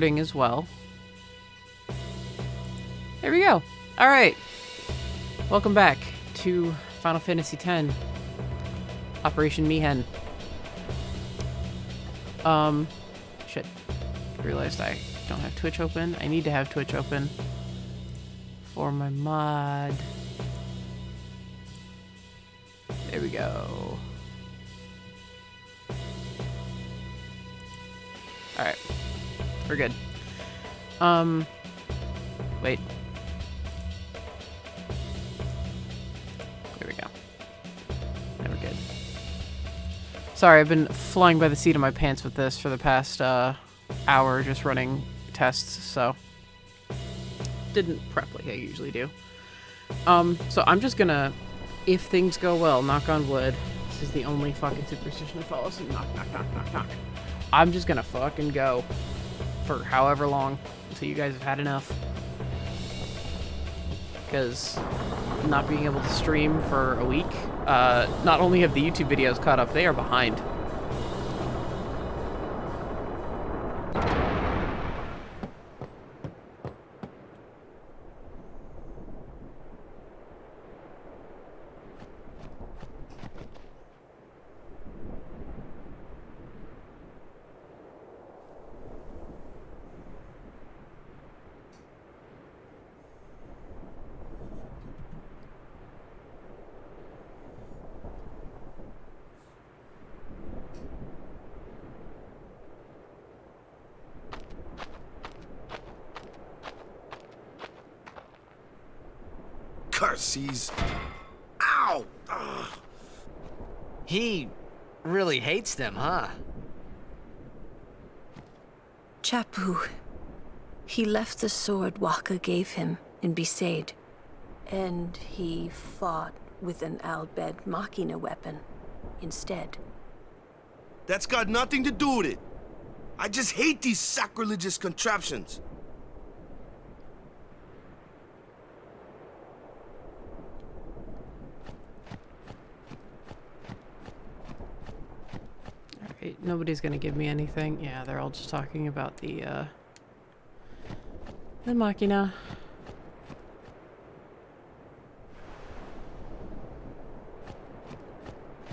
As well. There we go. All right. Welcome back to Final Fantasy X. Operation Mi'ihen. Shit. Realized I don't have Twitch open. I need to have Twitch open for my mod. There we go. All right. We're good. Wait. There we go. Now we're good. Sorry, I've been flying by the seat of my pants with this for the past hour, just running tests, so didn't prep like I usually do. So I'm just gonna, if things go well, knock on wood. This is the only fucking superstition I follow, so knock, knock, knock, knock, knock. I'm just gonna fucking go for however long until you guys have had enough. Because not being able to stream for a week, not only have the YouTube videos caught up, they are behind. Curses. Ow! Ugh. He really hates them, huh? Chappu. He left the sword Waka gave him in Besaid. And he fought with an Al Bhed Machina weapon instead. That's got nothing to do with it. I just hate these sacrilegious contraptions. Alright, nobody's gonna give me anything. Yeah, they're all just talking about the Machina.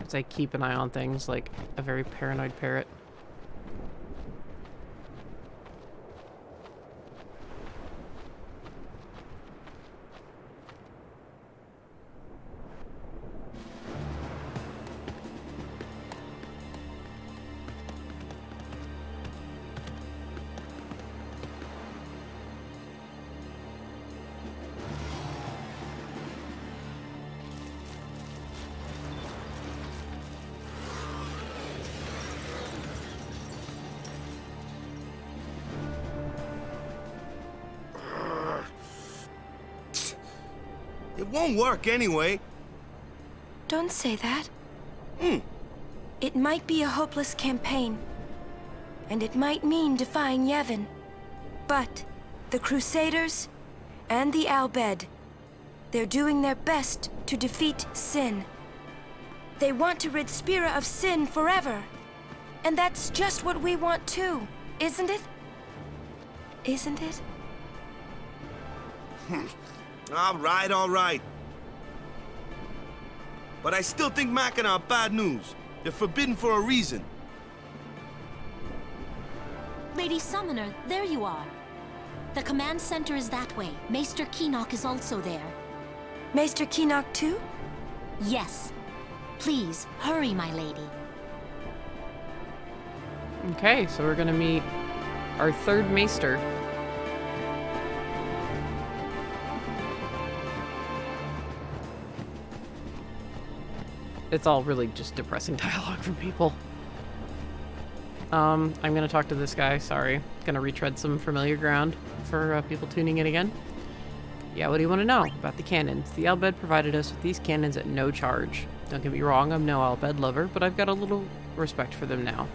As I keep an eye on things like a very paranoid parrot. It won't work anyway. Don't say that. Hmm. It might be a hopeless campaign. And it might mean defying Yevon. But the Crusaders and the Al Bhed, they're doing their best to defeat sin. They want to rid Spira of sin forever. And that's just what we want too, isn't it? Isn't it? All right. But I still think Machina are bad news. They're forbidden for a reason. Lady Summoner, there you are. The command center is that way. Maester Keenock is also there. Maester Keenock too? Yes. Please, hurry, my lady. Okay, so we're gonna meet our third Maester. It's all really just depressing dialogue from people. I'm gonna talk to this guy, sorry. Gonna retread some familiar ground for people tuning in again. Yeah, what do you want to know about the cannons? The Al Bhed provided us with these cannons at no charge. Don't get me wrong, I'm no Al Bhed lover, but I've got a little respect for them now.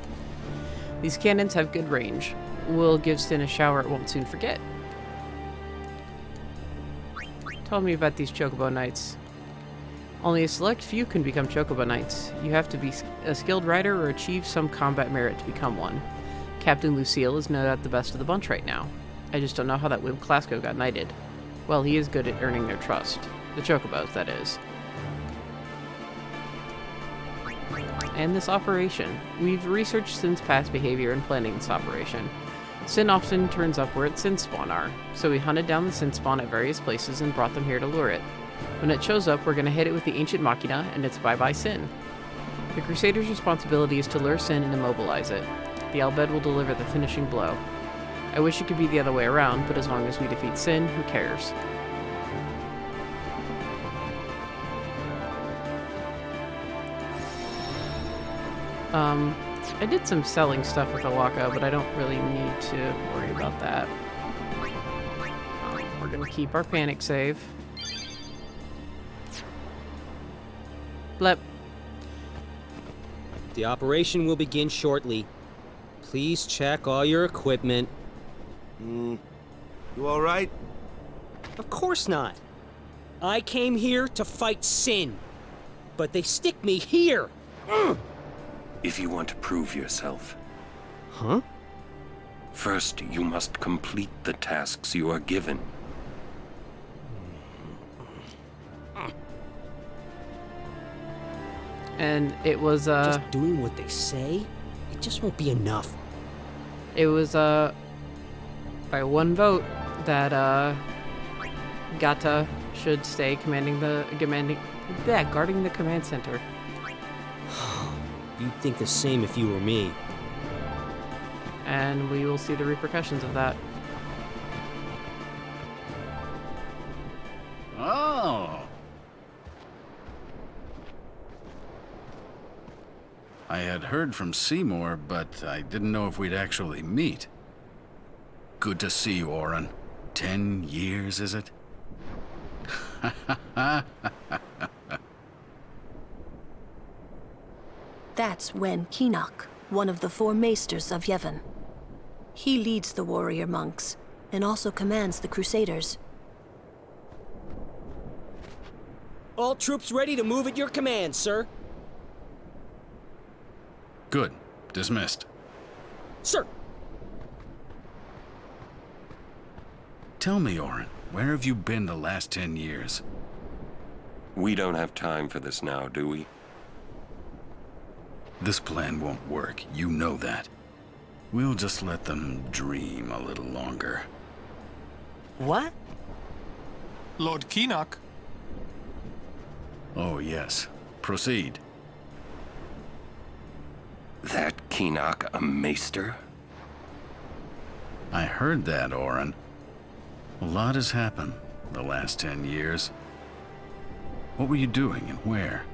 These cannons have good range. We'll give Sin a shower it won't soon forget. Tell me about these Chocobo Knights. Only a select few can become Chocobo Knights. You have to be a skilled rider or achieve some combat merit to become one. Captain Lucille is no doubt the best of the bunch right now. I just don't know how that wimp Clasco got knighted. Well, he is good at earning their trust. The Chocobos, that is. And this operation. We've researched Sin's past behavior in planning this operation. Sin often turns up where its Sin spawn are, so we hunted down the Sin spawn at various places and brought them here to lure it. When it shows up, we're going to hit it with the Ancient Machina, and it's bye-bye Sin. The Crusaders' responsibility is to lure Sin and immobilize it. The Al Bhed will deliver the finishing blow. I wish it could be the other way around, but as long as we defeat Sin, who cares? I did some selling stuff with Awaka, but I don't really need to worry about that. We're gonna keep our panic save. Blep. The operation will begin shortly. Please check all your equipment. You alright? Of course not. I came here to fight Sin. But they stick me here. If you want to prove yourself. Huh? First, you must complete the tasks you are given. And it was, Just doing what they say? It just won't be enough. It was, by one vote that, Gata should stay guarding the command center. You'd think the same if you were me. And we will see the repercussions of that. Oh. I had heard from Seymour, but I didn't know if we'd actually meet. Good to see you, Orin. 10 years, is it? That's Wen Keenock, one of the 4 maesters of Yevon. He leads the warrior monks, and also commands the Crusaders. All troops ready to move at your command, sir. Good. Dismissed. Sir! Tell me, Orin, where have you been the last 10 years? We don't have time for this now, do we? This plan won't work, you know that. We'll just let them dream a little longer. What? Lord Keenock. Oh, yes. Proceed. That Keenock a maester? I heard that, Orin. A lot has happened the last 10 years. What were you doing and where?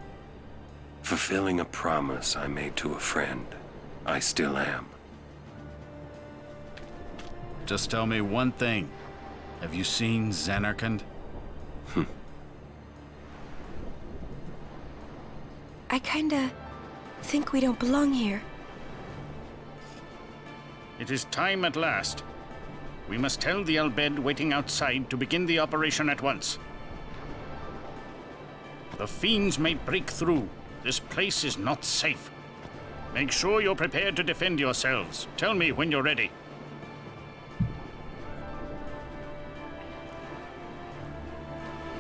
Fulfilling a promise I made to a friend. I still am. Just tell me one thing. Have you seen Zanarkand? I kinda think we don't belong here. It is time at last. We must tell the Al Bhed waiting outside to begin the operation at once. The fiends may break through. This place is not safe. Make sure you're prepared to defend yourselves. Tell me when you're ready.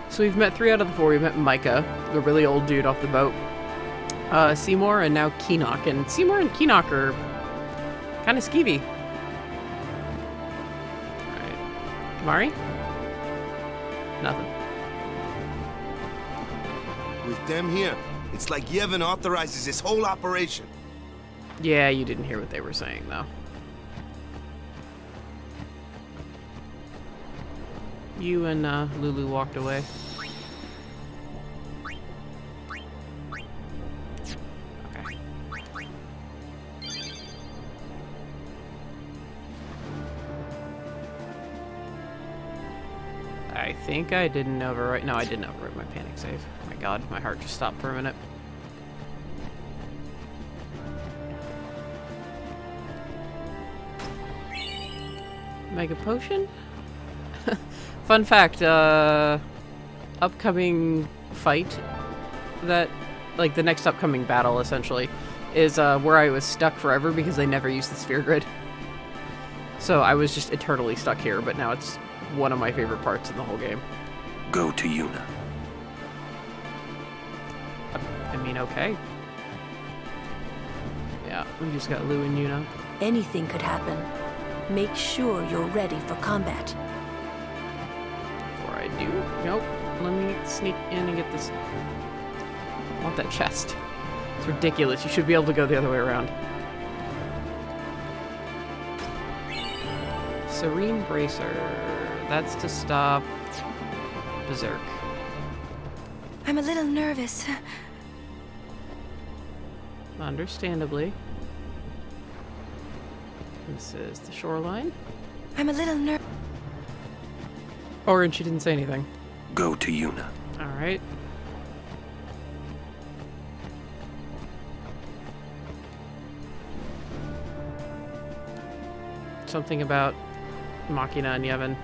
So we've met 3 out of the 4. We met Micah, the really old dude off the boat. Seymour, and now Keenock. And Seymour and Keenock are kind of skeevy. Alright. Kamari? Nothing. With them here, it's like Yevon authorizes this whole operation. Yeah, you didn't hear what they were saying, though. You and Lulu walked away. Okay. I think I didn't overwrite. No, I didn't overwrite my panic save. Oh my god, my heart just stopped for a minute. Mega potion? Fun fact, upcoming fight that, like the next upcoming battle essentially, is where I was stuck forever because they never used the sphere grid. So I was just eternally stuck here, but now it's one of my favorite parts in the whole game. Go to Yuna. I mean, okay. Yeah, we just got Lou and Yuna. Anything could happen. Make sure you're ready for combat. Before I do, nope. Let me sneak in and get this. I want that chest. It's ridiculous. You should be able to go the other way around. Serene Bracer. That's to stop Berserk. I'm a little nervous. Understandably. This is the shoreline. I'm a little nervous. Orin, she didn't say anything. Go to Yuna. Alright. Something about Machina and Yevon.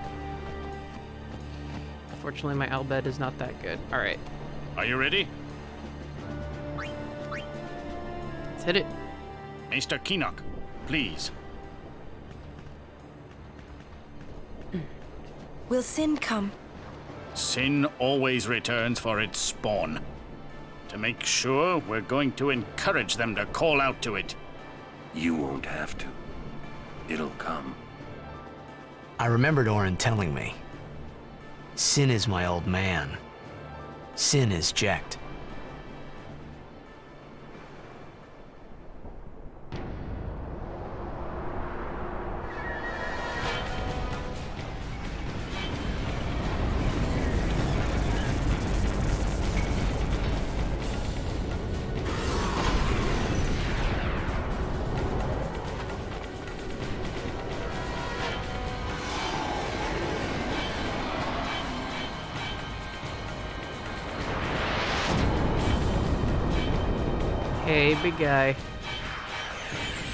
Unfortunately, my Albed is not that good. Alright. Are you ready? Let's hit it. Maester Keenock, please. Will Sin come? Sin always returns for its spawn. To make sure, we're going to encourage them to call out to it. You won't have to. It'll come. I remembered Orin telling me. Sin is my old man. Sin is Jecht. Hey, big guy.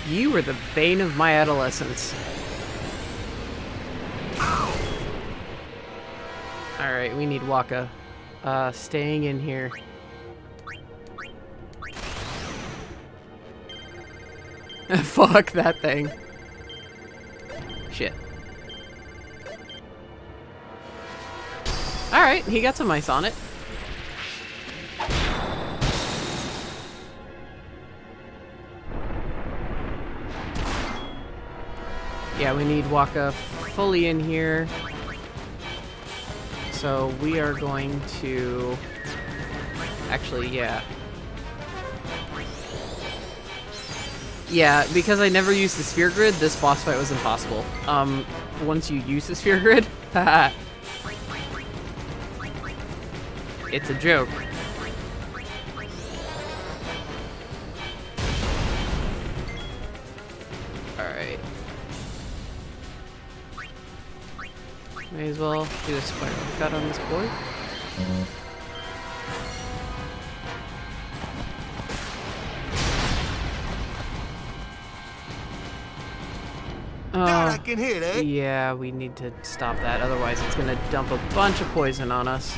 You were the bane of my adolescence. Alright, we need Waka. Staying in here. Fuck that thing. Shit. Alright, he got some ice on it. Yeah, we need Waka fully in here. So we are going to... Actually, yeah. Yeah, because I never used the Sphere Grid, this boss fight was impossible. Once you use the Sphere Grid, it's a joke. Alright. May as well do a spiral cut on this boy. That I can hit, eh? Yeah, we need to stop that, otherwise it's gonna dump a bunch of poison on us.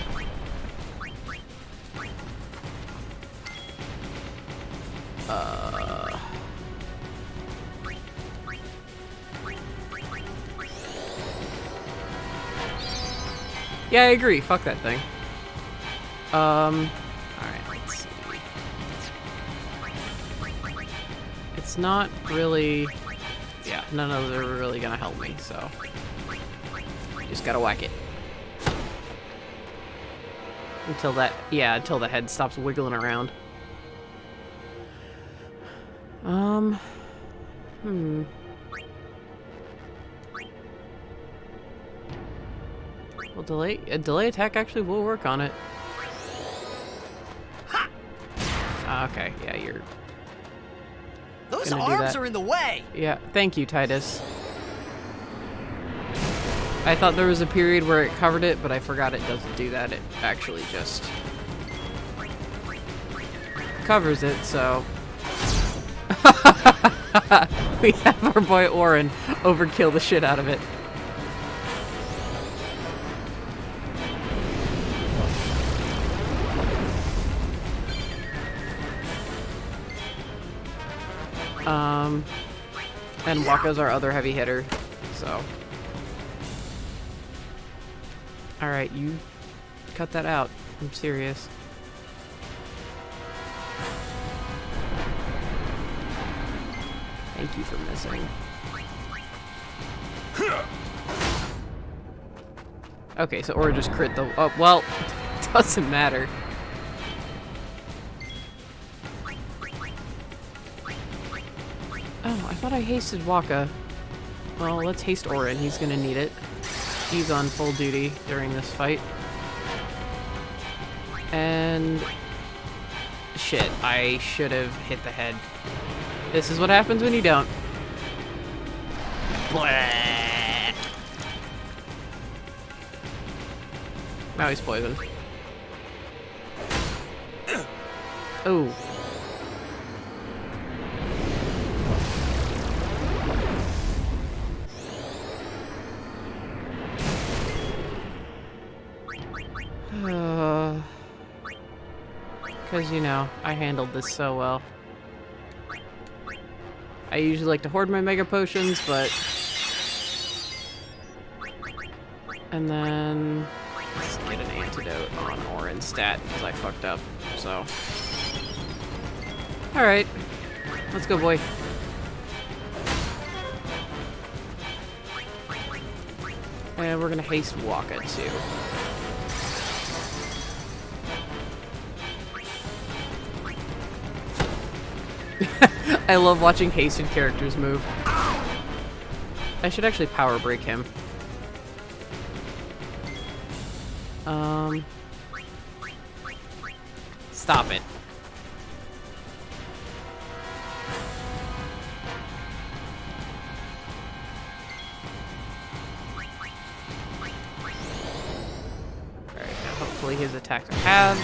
Yeah, I agree. Fuck that thing. Alright, let's see. It's not really... Yeah, none of those are really gonna help me, so... Just gotta whack it. Until that... Yeah, until the head stops wiggling around. Well, a delay attack actually will work on it. Okay, yeah, you're... Those arms are in the way! Yeah, thank you, Titus. I thought there was a period where it covered it, but I forgot it doesn't do that. It actually just covers it, so... We have our boy Orin overkill the shit out of it. And Waka's our other heavy hitter, so. Alright, you cut that out. I'm serious. Thank you for missing. Okay, so Aura just crit the... Oh, well, doesn't matter. Oh, I thought I hasted Waka. Well, let's haste Orin. He's gonna need it. He's on full duty during this fight. And... shit, I should have hit the head. This is what happens when you don't. Blah. Now he's poisoned. Oh. Because, you know, I handled this so well. I usually like to hoard my Mega Potions, but... And then... let's get an antidote on Orin's stat, because I fucked up, so... Alright. Let's go, boy. And we're gonna haste Waka, too. I love watching hasted characters move. I should actually power break him. Stop it. Alright, now hopefully his attacks are halved.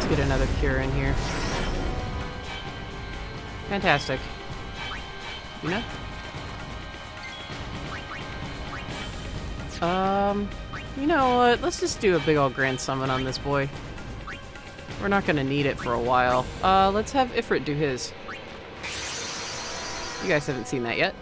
Get another cure in here. Fantastic. You know? You know what? Let's just do a big old grand summon on this boy. We're not gonna need it for a while. Let's have Ifrit do his. You guys haven't seen that yet.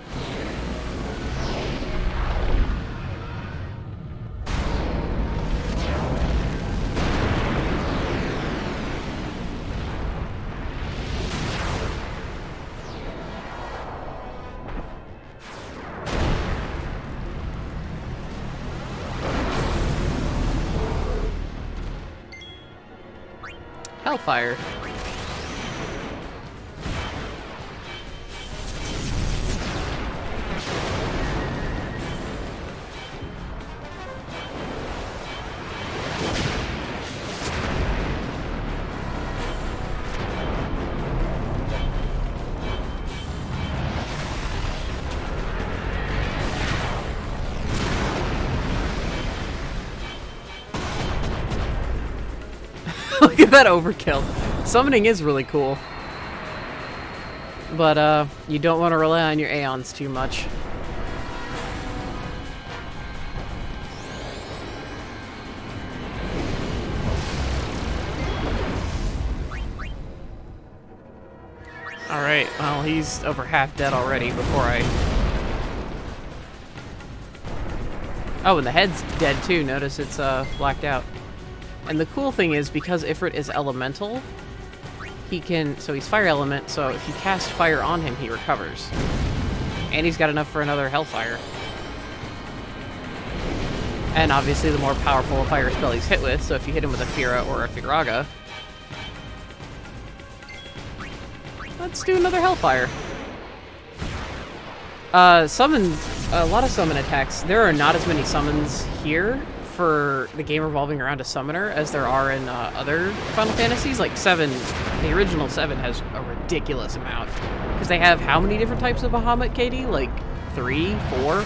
Hellfire. Look at that overkill. Summoning is really cool. But, you don't want to rely on your Aeons too much. Alright, well, he's over half dead already before I... Oh, and the head's dead too. Notice it's, blacked out. And the cool thing is, because Ifrit is elemental, he can... So he's fire element, so if you cast fire on him, he recovers. And he's got enough for another Hellfire. And obviously the more powerful a fire spell he's hit with, so if you hit him with a Fira or a Firaga... Let's do another Hellfire. Summons... A lot of summon attacks. There are not as many summons here for the game revolving around a summoner as there are in other Final Fantasies. Like 7, the original 7 has a ridiculous amount. Because they have how many different types of Bahamut, Katie? Like 3, 4?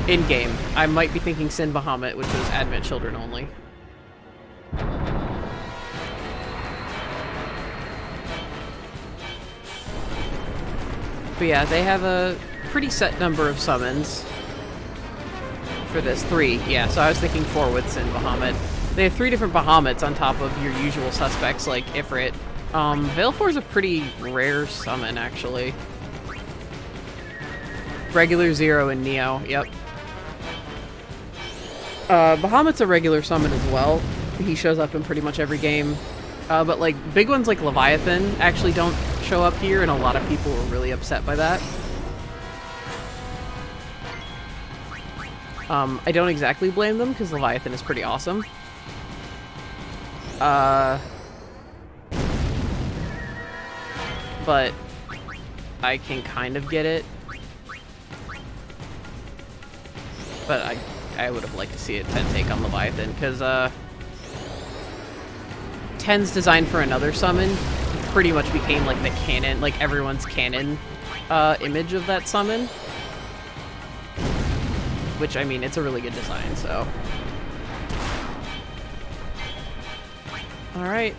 In-game. I might be thinking Sin Bahamut, which was Advent Children only. But yeah, they have a pretty set number of summons for this. 3, yeah, so I was thinking 4 with Sin Bahamut. They have 3 different Bahamuts on top of your usual suspects like Ifrit. Valefor is a pretty rare summon, actually. Regular, Zero, and Neo, yep. Bahamut's a regular summon as well. He shows up in pretty much every game. But like big ones like Leviathan actually don't show up here, and a lot of people were really upset by that. I don't exactly blame them, because Leviathan is pretty awesome. But I can kind of get it. But I would have liked to see a 10 take on Leviathan, because 10's designed for another summon pretty much became like the canon, like everyone's canon image of that summon. Which, I mean, it's a really good design, so. Alright.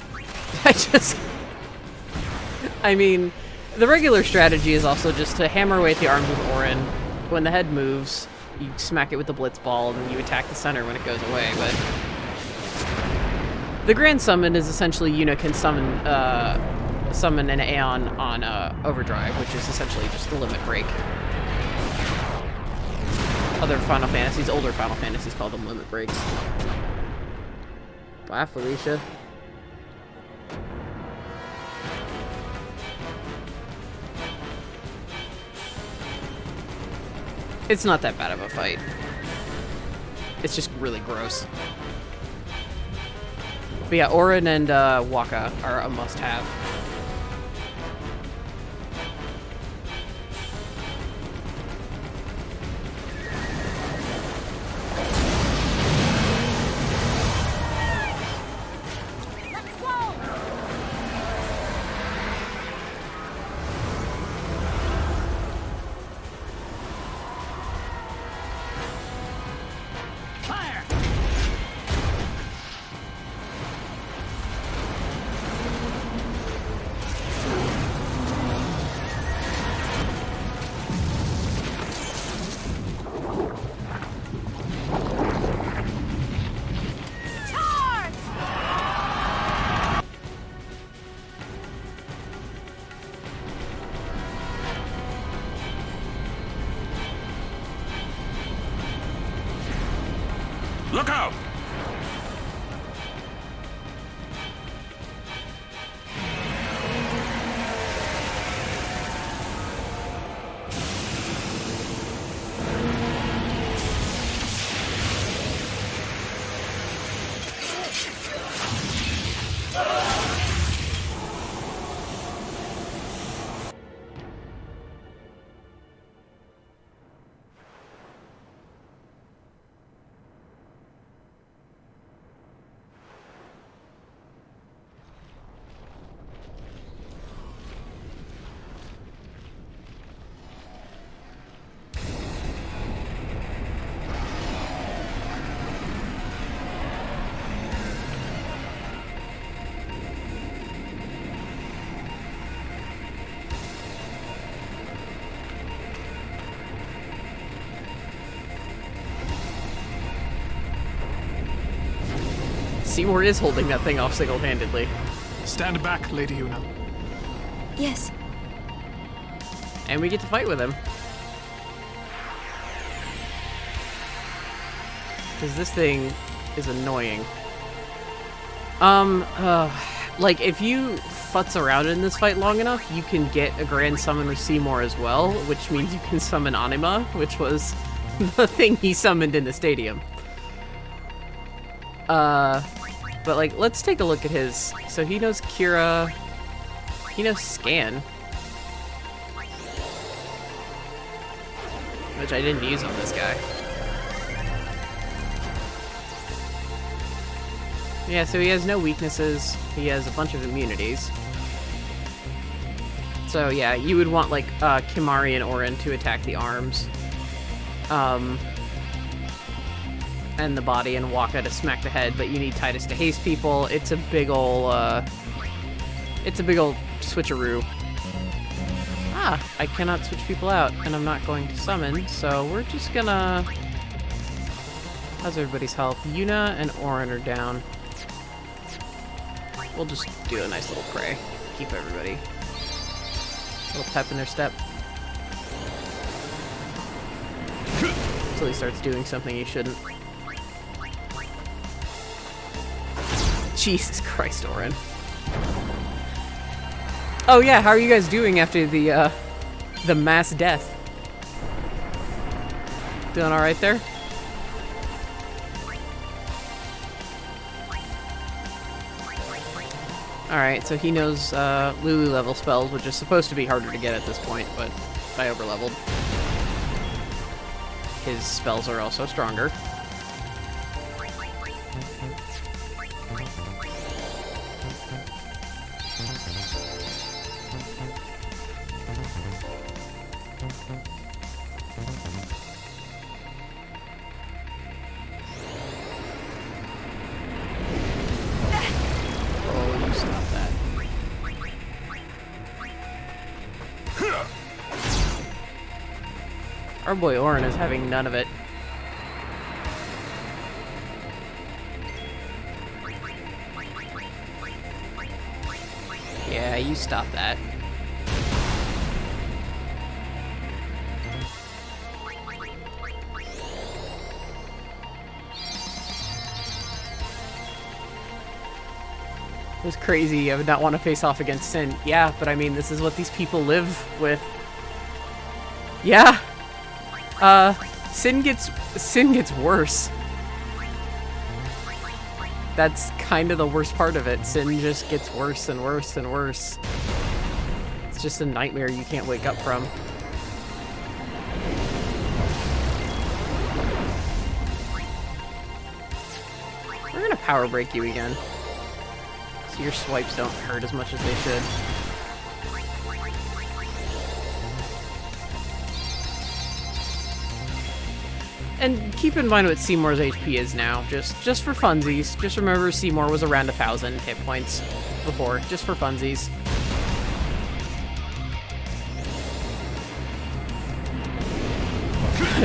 I mean, the regular strategy is also just to hammer away at the arms with Auron. When the head moves, you smack it with the Blitz Ball, and then you attack the center when it goes away, but... The Grand Summon is essentially Yuna can summon an Aeon on Overdrive, which is essentially just the Limit Break. Other Final Fantasies, older Final Fantasies, call them Limit Breaks. Bye, Felicia. It's not that bad of a fight. It's just really gross. But yeah, Auron and Wakka are a must-have. Look out! Seymour is holding that thing off single-handedly. Stand back, Lady Yuna. Yes. And we get to fight with him. Because this thing is annoying. Like, if you futz around in this fight long enough, you can get a Grand Summon with Seymour as well, which means you can summon Anima, which was the thing he summoned in the stadium. But, like, let's take a look at his... So he knows Kira... He knows Scan. Which I didn't use on this guy. Yeah, so he has no weaknesses. He has a bunch of immunities. So, yeah, you would want, like, Kimahri and Auron to attack the arms. And the body, and Wakka to smack the head, but you need Tidus to haste people. It's a big ol' switcheroo. I cannot switch people out, and I'm not going to summon, so we're just gonna... How's everybody's health? Yuna and Auron are down. We'll just do a nice little pray. Keep everybody. A little pep in their step. Until he starts doing something he shouldn't. Jesus Christ, Auron. Oh yeah, how are you guys doing after the mass death? Doing alright there? Alright, so he knows Lulu level spells, which is supposed to be harder to get at this point, but I overleveled. His spells are also stronger. Oh, you stop that. Our boy Auron is having none of it. Yeah, you stop that. It was crazy. I would not want to face off against Sin. Yeah, but I mean, this is what these people live with. Yeah. Sin gets worse. That's kind of the worst part of it. Sin just gets worse and worse and worse. It's just a nightmare you can't wake up from. We're gonna power break you again. So your swipes don't hurt as much as they should. And keep in mind what Seymour's HP is now, just for funsies. Just remember Seymour was around 1,000 hit points before, just for funsies.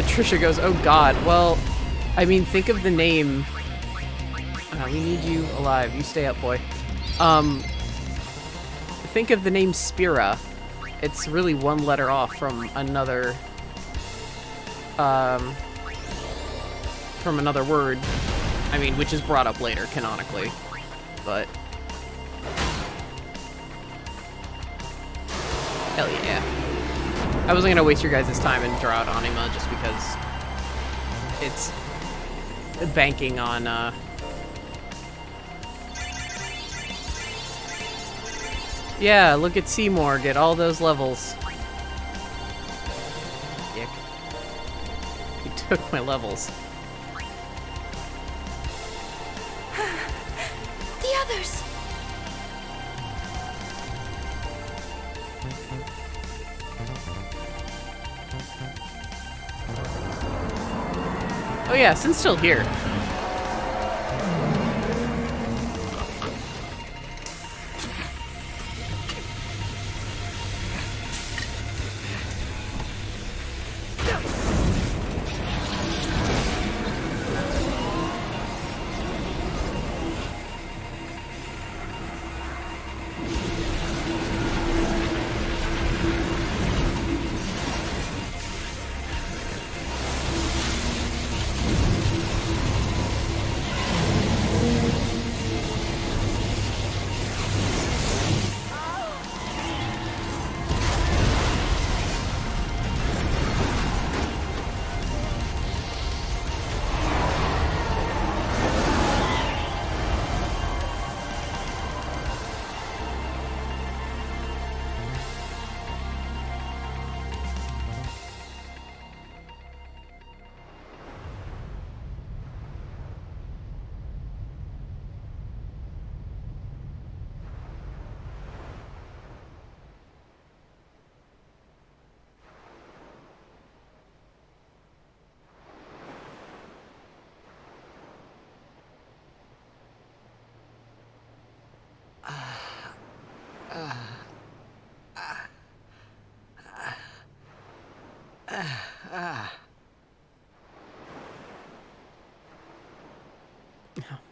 Trisha goes, oh god, well, I mean, think of the name. We need you alive. You stay up, boy. Think of the name Spira. It's really one letter off from another, from another word. I mean, which is brought up later, canonically. But... hell yeah. I wasn't gonna waste your guys' time and draw out Anima just because it's banking on, yeah, look at Seymour, get all those levels. Dick. He took my levels. The others! Oh yeah, Sin's still here.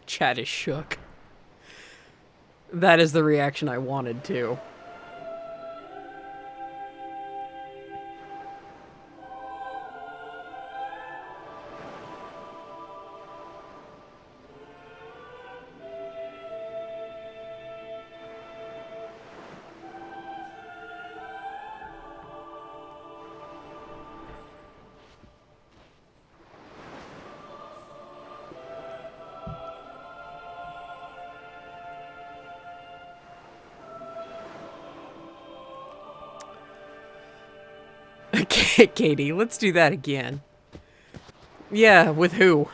Chad is shook. That is the reaction I wanted too. Katie, let's do that again. Yeah, with who?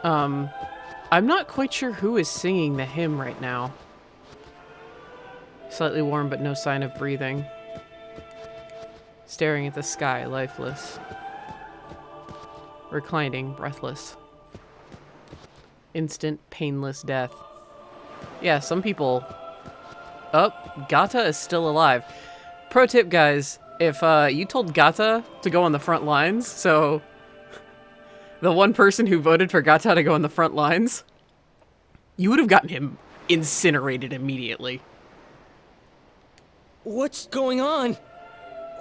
I'm not quite sure who is singing the hymn right now. Slightly warm, but no sign of breathing. Staring at the sky, lifeless. Reclining, breathless. Instant, painless death. Yeah, some people... Oh, Gata is still alive. Pro tip, guys. If you told Gata to go on the front lines, so... the one person who voted for Gata to go on the front lines, you would have gotten him incinerated immediately. What's going on?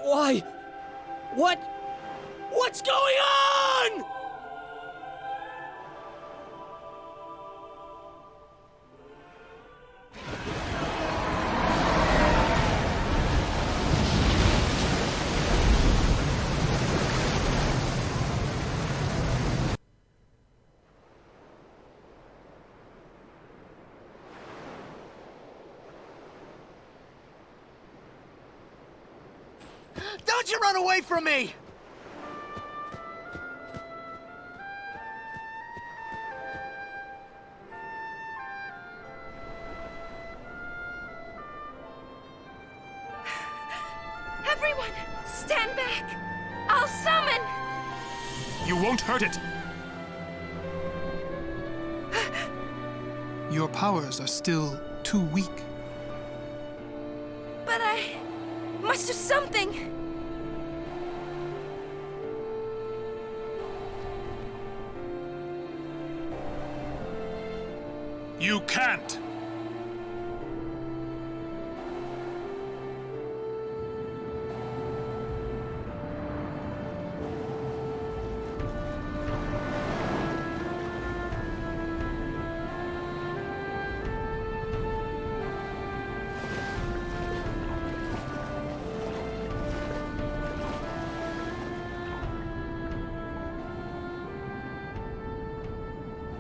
Why? What's going on? Don't you run away from me! Everyone, stand back! I'll summon! You won't hurt it. Your powers are still too weak. But I must do something! You can't.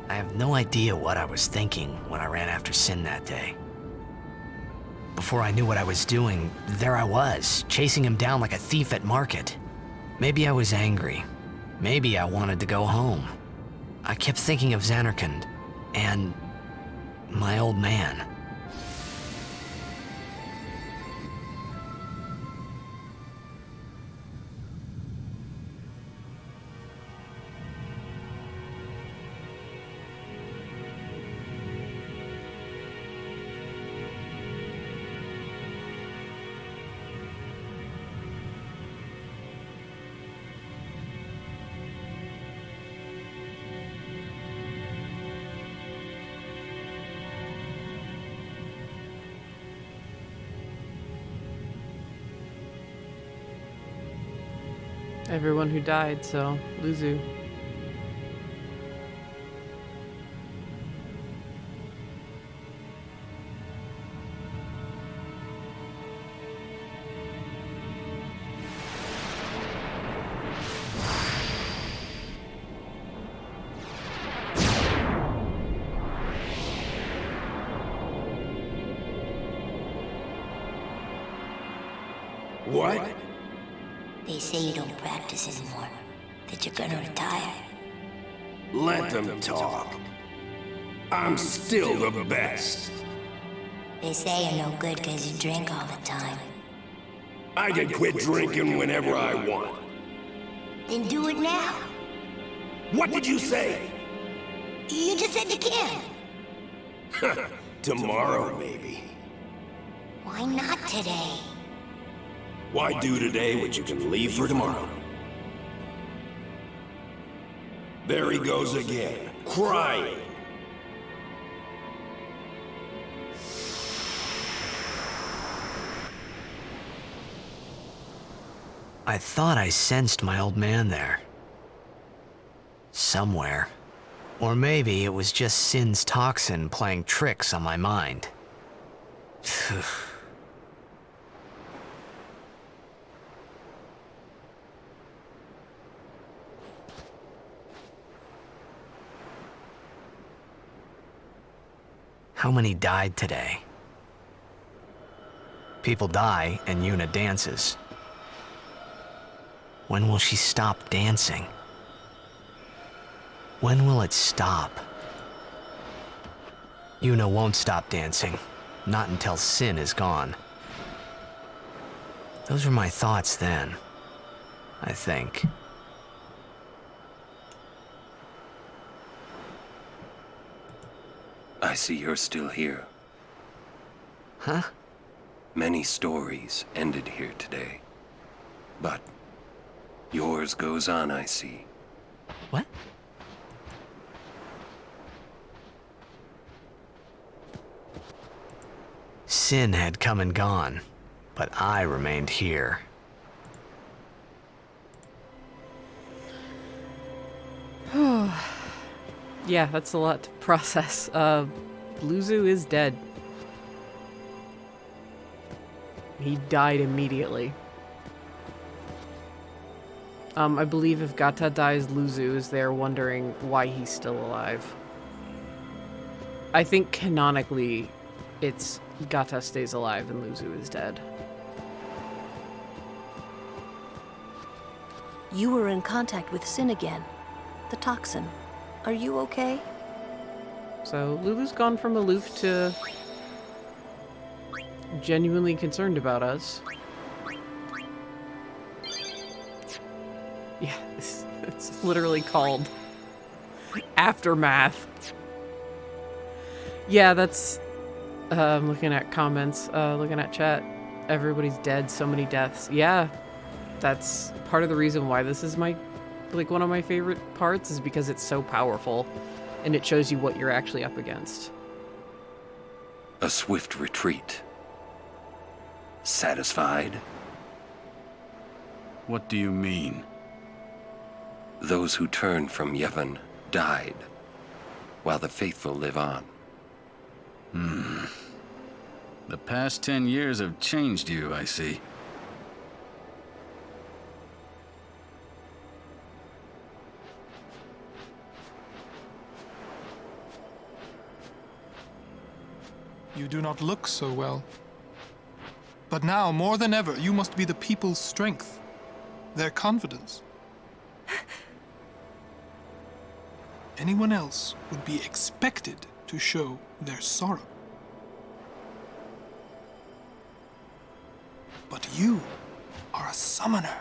I have no idea what I was thinking when I ran after Sin that day. Before I knew what I was doing, there I was, chasing him down like a thief at market. Maybe I was angry. Maybe I wanted to go home. I kept thinking of Zanarkand and my old man. Everyone who died, so Luzu. What? They say you don't practice anymore, that you're gonna retire. Let them talk. I'm still the best. They say you're no good because you drink all the time. I can quit drinking whenever I want. Then do it now. What did you say? You just said you can. Tomorrow, maybe. Why not today? Why do today what you can leave for tomorrow? There he goes again, crying. I thought I sensed my old man there. Somewhere. Or maybe it was just Sin's toxin playing tricks on my mind. How many died today? People die and Yuna dances. When will she stop dancing? When will it stop? Yuna won't stop dancing, not until Sin is gone. Those were my thoughts then, I think. I see you're still here. Huh? Many stories ended here today. But yours goes on, I see. What? Sin had come and gone, but I remained here. Yeah, that's a lot to process. Bluzu is dead. He died immediately. I believe if Gata dies, Luzu is there wondering why he's still alive. I think canonically, it's Gata stays alive and Luzu is dead. You were in contact with Sin again. The toxin. Are you okay? So Lulu's gone from aloof to genuinely concerned about us. Yeah, it's literally called Aftermath. Yeah, that's... I'm looking at comments, looking at chat. Everybody's dead, so many deaths. Yeah, that's part of the reason why this is my... like one of my favorite parts, is because it's so powerful and it shows you what you're actually up against. A swift retreat. Satisfied? What do you mean? Those who turned from Yevon died, while the faithful live on. The past 10 years have changed you, I see. You do not look so well. But now, more than ever, you must be the people's strength, their confidence. Anyone else would be expected to show their sorrow. But you are a summoner.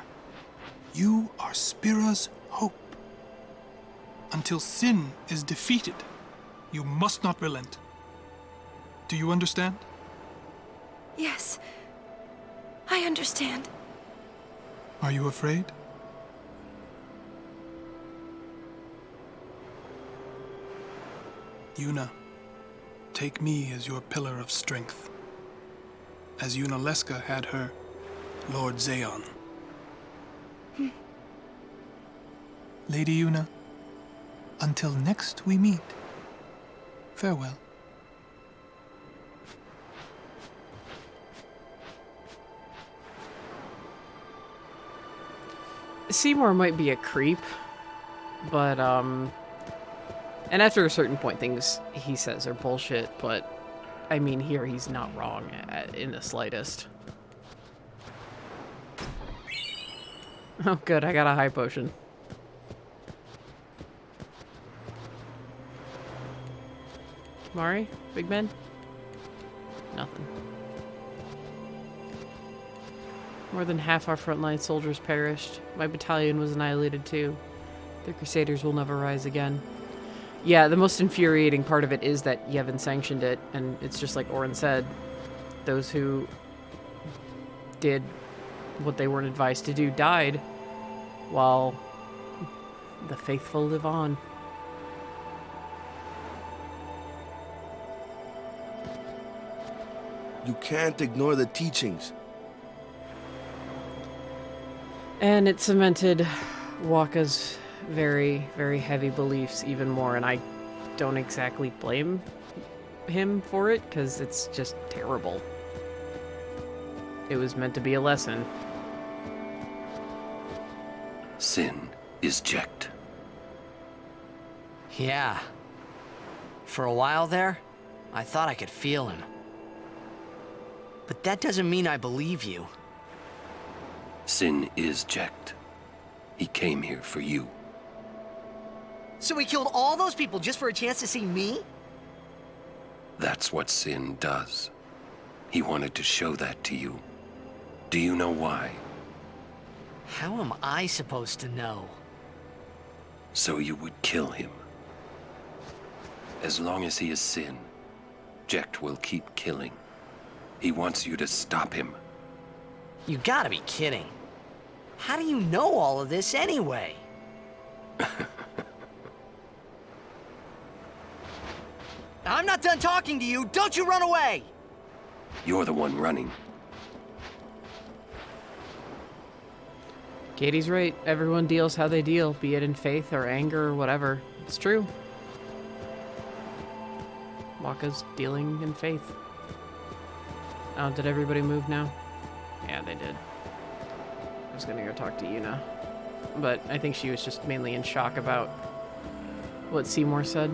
You are Spira's hope. Until sin is defeated, you must not relent. Do you understand? Yes, I understand. Are you afraid? Yuna, take me as your pillar of strength, as Yunalesca had her Lord Zeon. Lady Yuna, until next we meet, farewell. Seymour might be a creep, but, and after a certain point, things he says are bullshit, but, I mean, here he's not wrong in the slightest. Oh, good, I got a high potion. Mari? Big Ben? Nothing. More than half our frontline soldiers perished. My battalion was annihilated too. The Crusaders will never rise again. Yeah, the most infuriating part of it is that Yevon sanctioned it, and it's just like Orin said. those who did what they weren't advised to do died, while the faithful live on. You can't ignore the teachings. And it cemented Wakka's very, very heavy beliefs even more, and I don't exactly blame him for it, because it's just terrible. It was meant to be a lesson. Sin is Jecht. Yeah. For a while there, I thought I could feel him. But that doesn't mean I believe you. Sin is Jecht. He came here for you. So he killed all those people just for a chance to see me? That's what Sin does. He wanted to show that to you. Do you know why? How am I supposed to know? So you would kill him. As long as he is Sin, Jecht will keep killing. He wants you to stop him. You gotta be kidding. How do you know all of this anyway? I'm not done talking to you. Don't you run away! You're the one running. Katie's right. Everyone deals how they deal, be it in faith or anger or whatever. It's true. Wakka's dealing in faith. Oh, did everybody move now? Yeah, they did. I was gonna go talk to Yuna. But I think she was just mainly in shock about what Seymour said.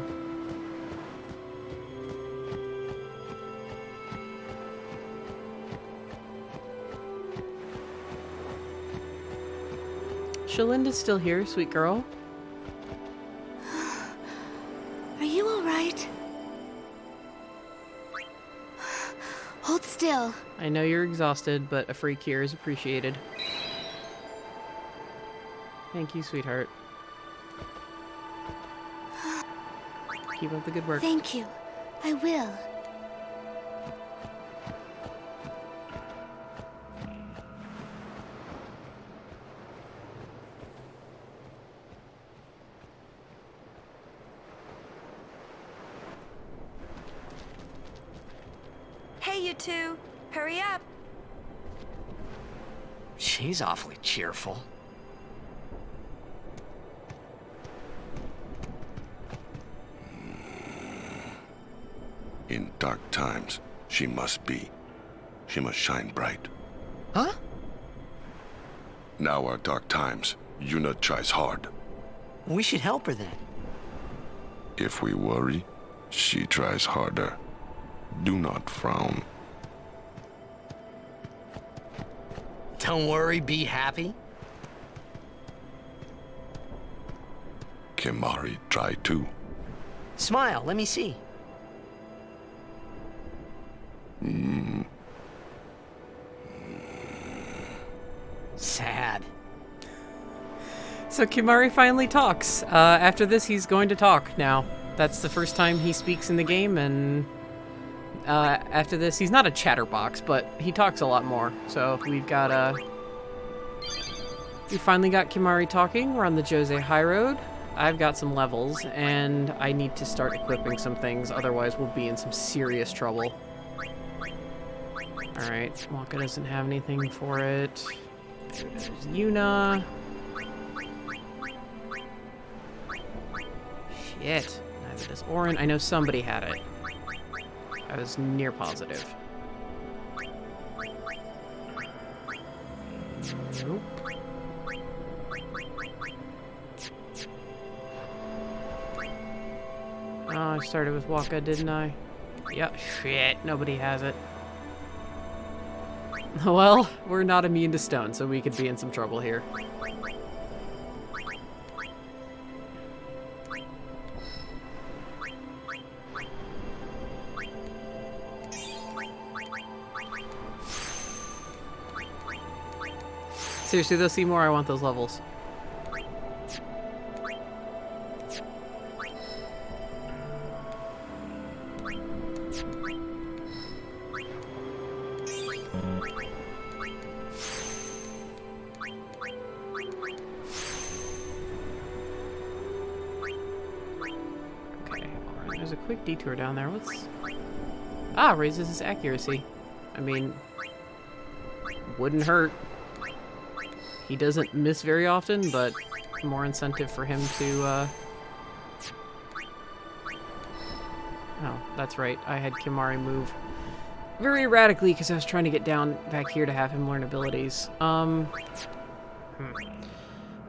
Shalinda's still here, sweet girl. Are you all right? Hold still. I know you're exhausted, but a free cure is appreciated. Thank you, sweetheart. Keep up the good work. Thank you. I will. Hey, you two. Hurry up. She's awfully cheerful. In dark times, she must be. She must shine bright. Huh? Now are dark times. Yuna tries hard. We should help her then. If we worry, she tries harder. Do not frown. Don't worry, be happy. Kimahri try too. Smile, let me see. Sad. So Kimahri finally talks. After this, he's going to talk now. That's the first time he speaks in the game, and after this, he's not a chatterbox, but he talks a lot more. So we've got, we finally got Kimahri talking. We're on the Jose High Road. I've got some levels, and I need to start equipping some things, otherwise we'll be in some serious trouble. Alright, Wakka doesn't have anything for it. There's Yuna. Shit. Neither does Auron. I know somebody had it. I was near positive. Nope. Oh, I started with Wakka, didn't I? Yeah, shit. Nobody has it. Well, we're not immune to stone, so we could be in some trouble here. Seriously though, Seymour, I want those levels. quick detour down there. What's... Ah, raises his accuracy. I mean, wouldn't hurt. He doesn't miss very often, but more incentive for him to, Oh, that's right. I had Kimahri move very erratically because I was trying to get down back here to have him learn abilities.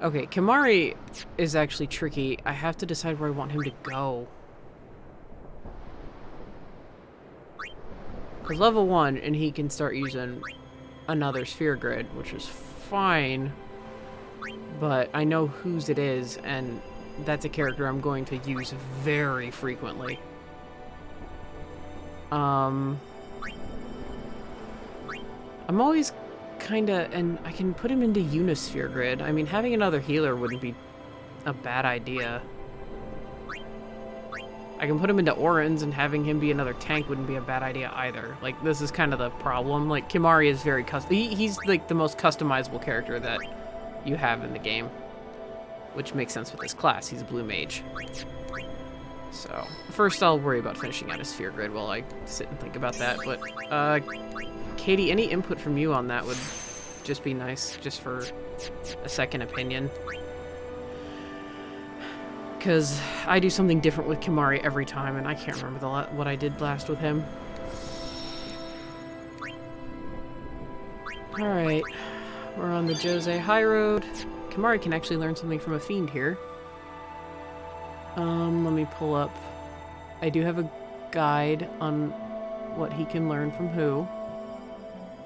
Okay, Kimahri is actually tricky. I have to decide where I want him to go. Because level 1, and he can start using another sphere grid, which is fine. But I know whose it is, and that's a character I'm going to use very frequently. I'm always kinda, and I can put him into Unisphere grid. I mean, having another healer wouldn't be a bad idea. I can put him into Orin's, and having him be another tank wouldn't be a bad idea either. Like, this is kind of the problem. Like, Kimahri is very he's like the most customizable character that you have in the game, which makes sense with this class. He's a blue mage. So, first I'll worry about finishing out his sphere grid while I sit and think about that. But, Katie, any input from you on that would just be nice, just for a second opinion. Because I do something different with Kimahri every time, and I can't remember what I did last with him. Alright, we're on the Jose High Road. Kimahri can actually learn something from a fiend here. Let me pull up. I do have a guide on what he can learn from who.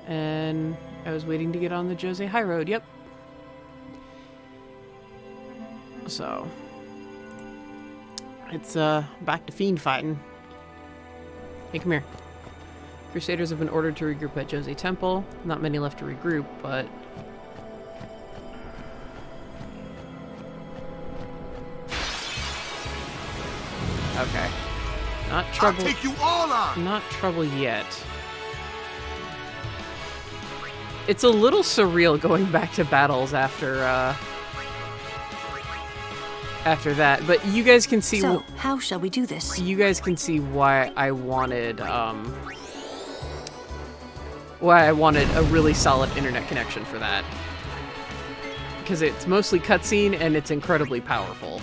And I was waiting to get on the Jose High Road, yep. So, it's back to fiend fighting. Hey, come here. Crusaders have been ordered to regroup at Jose Temple. Not many left to regroup, but... Okay. Not trouble. I'll take you all on. Not trouble yet. It's a little surreal going back to battles after that, but you guys can see. So, how shall we do this? You guys can see why I wanted a really solid internet connection for that, because it's mostly cutscene and it's incredibly powerful.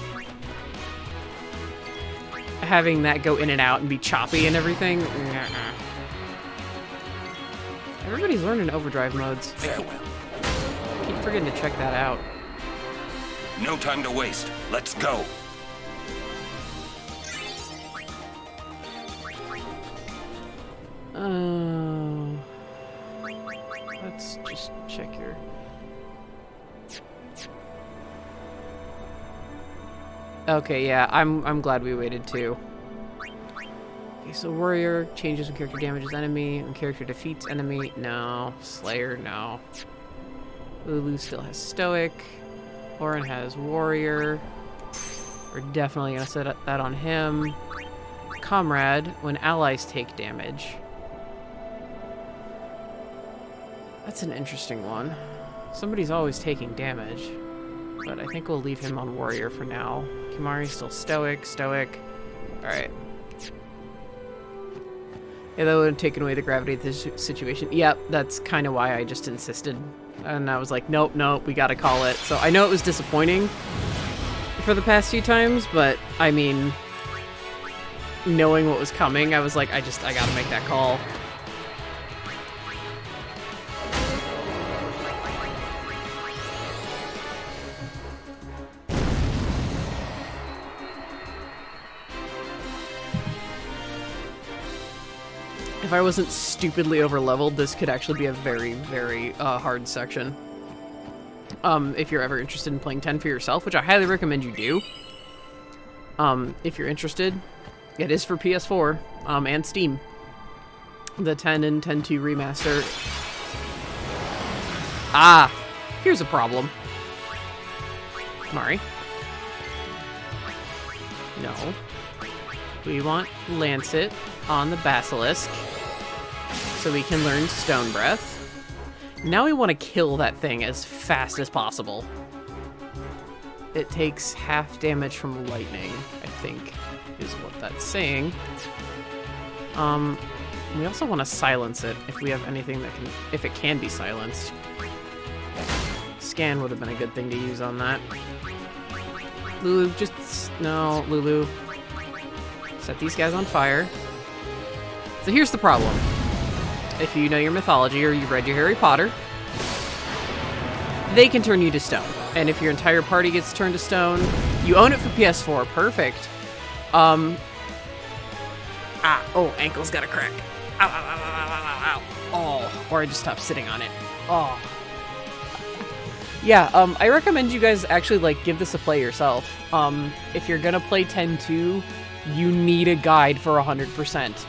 Having that go in and out and be choppy and everything. Everybody's learning overdrive modes. I keep forgetting to check that out. No time to waste. Let's go. Let's just check your... Okay, yeah, I'm glad we waited too. Okay, so Warrior changes when character damages enemy, when character defeats enemy. No. Slayer, no. Lulu still has Stoic. Orin has Warrior. We're definitely gonna set that on him. Comrade, when allies take damage. That's an interesting one. Somebody's always taking damage. But I think we'll leave him on Warrior for now. Kimahri's still Stoic. Alright. Yeah, that would have taken away the gravity of this situation. Yep, that's kind of why I just insisted. And I was like, nope, we gotta call it. So I know it was disappointing for the past few times, but I mean, knowing what was coming, I was like, I gotta make that call. If I wasn't stupidly overleveled, this could actually be a very, very hard section. If you're ever interested in playing 10 for yourself, which I highly recommend you do. If you're interested, it is for PS4 and Steam. The 10 and 10.2 remaster. Ah, here's a problem. Mari. No. We want Lancet on the Basilisk, so we can learn Stone Breath. Now we want to kill that thing as fast as possible. It takes half damage from lightning, I think. is what that's saying. We also want to silence it if we have anything that can, if it can be silenced. Scan would have been a good thing to use on that. Lulu, no, Lulu. Set these guys on fire. So here's the problem. If you know your mythology or you've read your Harry Potter, they can turn you to stone. And if your entire party gets turned to stone, you own it for PS4. Perfect. Oh, ankle's got a crack. Ow, ow, ow, ow, ow, ow, ow. Oh, or I just stopped sitting on it. Oh. Yeah, I recommend you guys actually, like, give this a play yourself. If you're gonna play 10-2, you need a guide for 100%.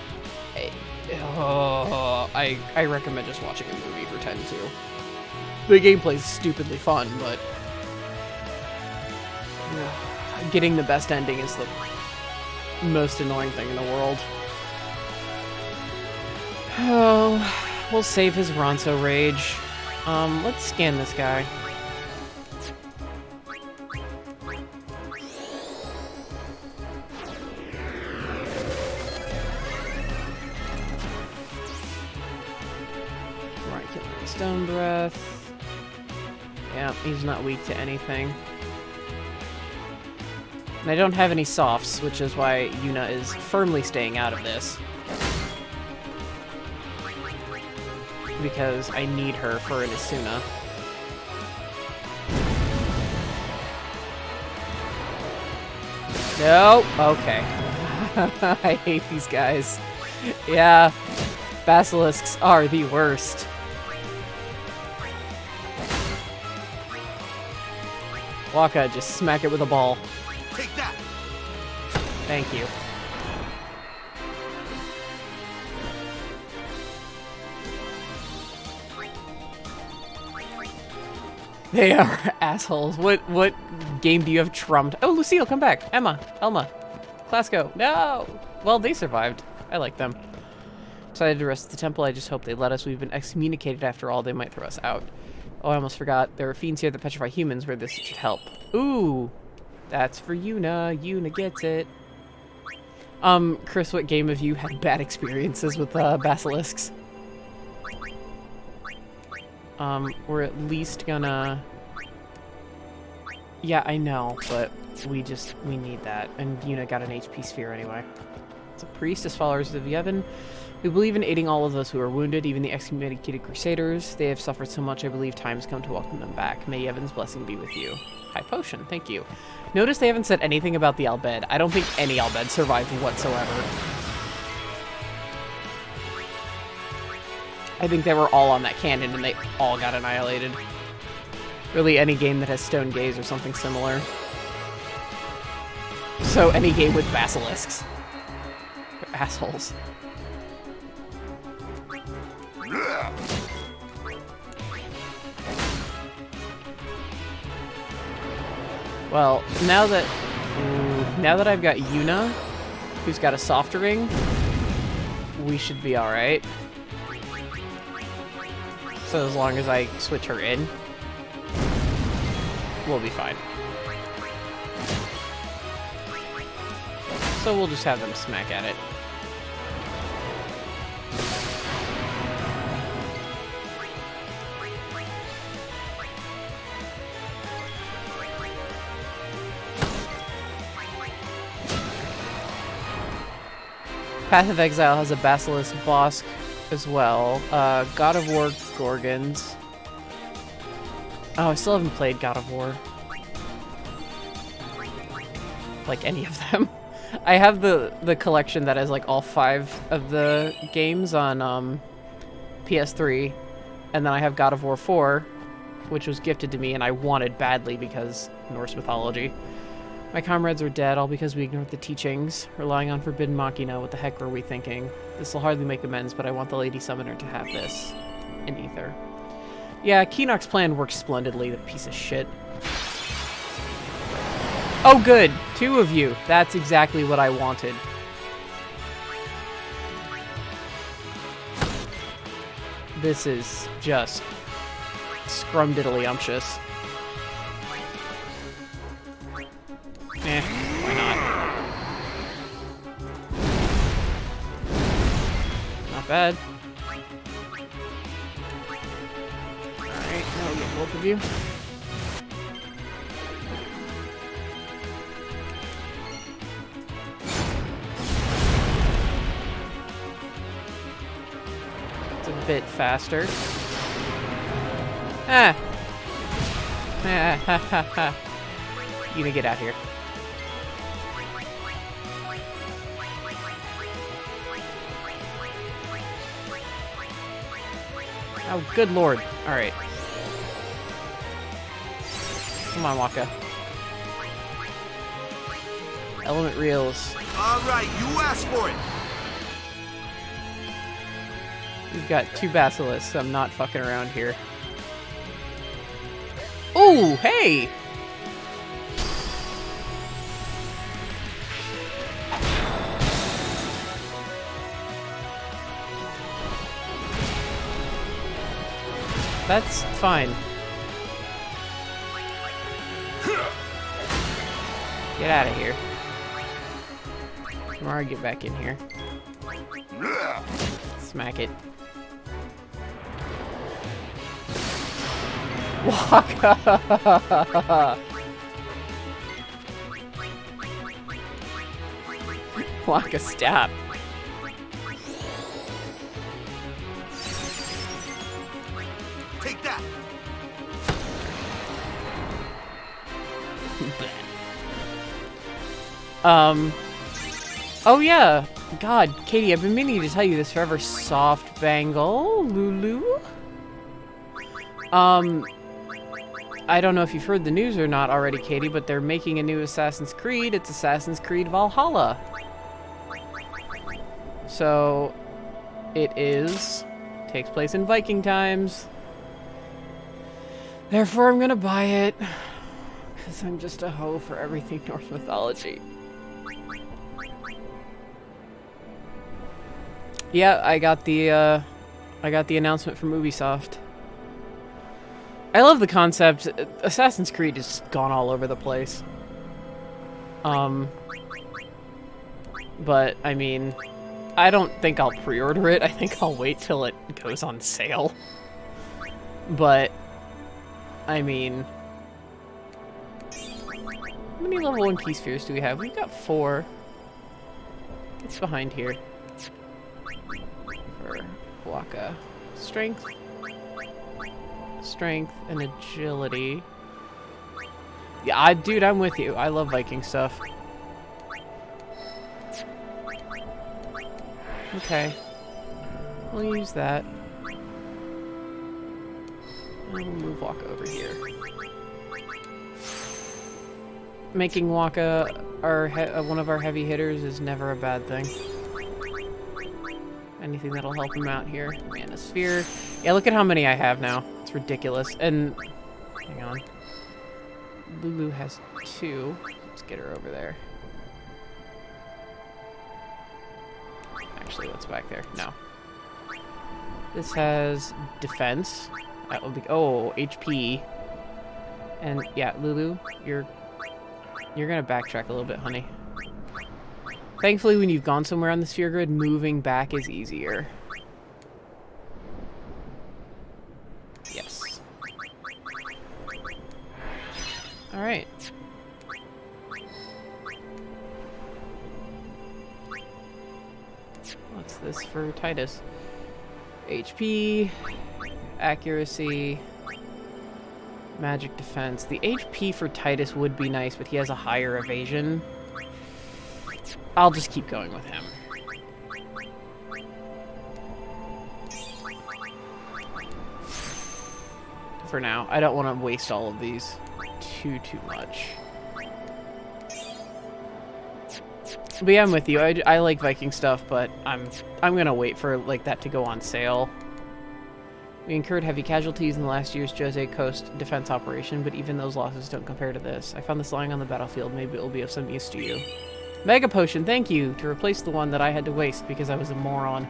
I recommend just watching a movie for 10-2. The gameplay's stupidly fun, but getting the best ending is the most annoying thing in the world. Oh, we'll save his Ronso rage. Let's scan this guy. Right, get my stone breath. Yeah, he's not weak to anything. And I don't have any softs, which is why Yuna is firmly staying out of this. Because I need her for an Asuna. No! Okay. I hate these guys. Yeah. Basilisks are the worst. Waka, just smack it with a ball. Take that. Thank you. They are assholes. What game do you have trumped? Oh, Lucille, come back. Elma. Clasco. No! Well, they survived. I like them. Decided to rest at the temple. I just hope they let us. We've been excommunicated after all. They might throw us out. Oh, I almost forgot. There are fiends here that petrify humans where this should help. Ooh! That's for Yuna. Yuna gets it. Chris, what game have you had bad experiences with basilisks? We're at least gonna... Yeah, I know, but we need that. And Yuna got an HP sphere anyway. It's a priest as followers of Yevon. We believe in aiding all of those who are wounded, even the excommunicated crusaders. They have suffered so much, I believe time has come to welcome them back. May Yevon's blessing be with you. High potion, thank you. Notice they haven't said anything about the Al Bhed. I don't think any Al Bhed survived whatsoever. I think they were all on that cannon and they all got annihilated. Really, any game that has stone gaze or something similar. So any game with basilisks. They're assholes. Well, now that I've got Yuna, who's got a soft ring, we should be alright. So as long as I switch her in, we'll be fine. So we'll just have them smack at it. Path of Exile has a Basilisk boss as well. God of War Gorgons. Oh, I still haven't played God of War. Like any of them. I have the collection that has like all 5 of the games on PS3. And then I have God of War 4, which was gifted to me and I wanted badly because Norse mythology. My comrades are dead, all because we ignored the teachings, relying on Forbidden Machina. What the heck were we thinking? This will hardly make amends, but I want the Lady Summoner to have this. In Ether. Yeah, Keenock's plan works splendidly, the piece of shit. Oh good! 2 of you! That's exactly what I wanted. This is just scrumdiddlyumptious. Eh, why not? Not bad. Alright, now we'll get both of you. It's a bit faster. Ah! Ha ha ha. You gonna get out here. Oh, good lord. Alright. Come on, Waka. Element reels. Alright, you asked for it. We've got 2 basilisks. I'm not fucking around here. Ooh, hey! That's fine. Get out of here. Tomorrow, get back in here. Smack it. Waka! Waka, stop. Take that. Oh yeah. God, Katie, I've been meaning to tell you this forever. Soft Bangle, Lulu. I don't know if you've heard the news or not already, Katie, but they're making a new Assassin's Creed. It's Assassin's Creed Valhalla. So, it takes place in Viking times. Therefore, I'm gonna buy it. Because I'm just a hoe for everything Norse mythology. Yeah, I got the announcement from Ubisoft. I love the concept. Assassin's Creed has gone all over the place. But, I mean, I don't think I'll pre-order it. I think I'll wait till it goes on sale. But, I mean, how many level 1 key spheres do we have? We've got 4. It's behind here. For Waka. Strength. Strength and agility. Yeah, dude, I'm with you. I love Viking stuff. Okay. We'll use that. And we'll move Waka over here. Making Waka one of our heavy hitters is never a bad thing. Anything that'll help him out here. Mana Sphere. Yeah, look at how many I have now. It's ridiculous. And, hang on. Lulu has 2. Let's get her over there. Actually, what's back there? No. This has defense. That will be... Oh, HP. And, yeah, Lulu, you're gonna backtrack a little bit, honey. Thankfully, when you've gone somewhere on the sphere grid, moving back is easier. Yes. Alright. What's this for Titus? HP, accuracy, magic defense. The HP for Titus would be nice, but he has a higher evasion. I'll just keep going with him. For now. I don't want to waste all of these too much. But yeah, I'm with you. I like Viking stuff, but I'm gonna wait for like that to go on sale. We incurred heavy casualties in the last year's Jose Coast defense operation, but even those losses don't compare to this. I found this lying on the battlefield. Maybe it will be of some use to you. Mega Potion, thank you, to replace the one that I had to waste because I was a moron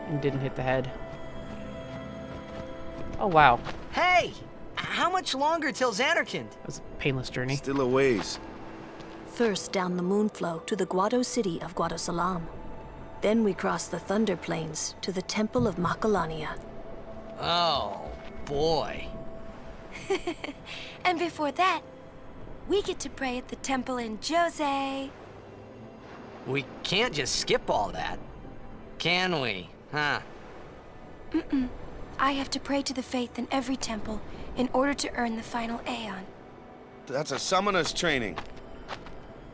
and didn't hit the head. Oh, wow. Hey! How much longer till Xanarkand? That was a painless journey. Still a ways. First down the Moonflow to the Guado city of Guadosalam. Then we cross the Thunder Plains to the Temple of Macalania. Oh, boy. And before that, we get to pray at the temple in Jose. We can't just skip all that, can we? Huh? Mm-mm. I have to pray to the faith in every temple in order to earn the final Aeon. That's a summoner's training.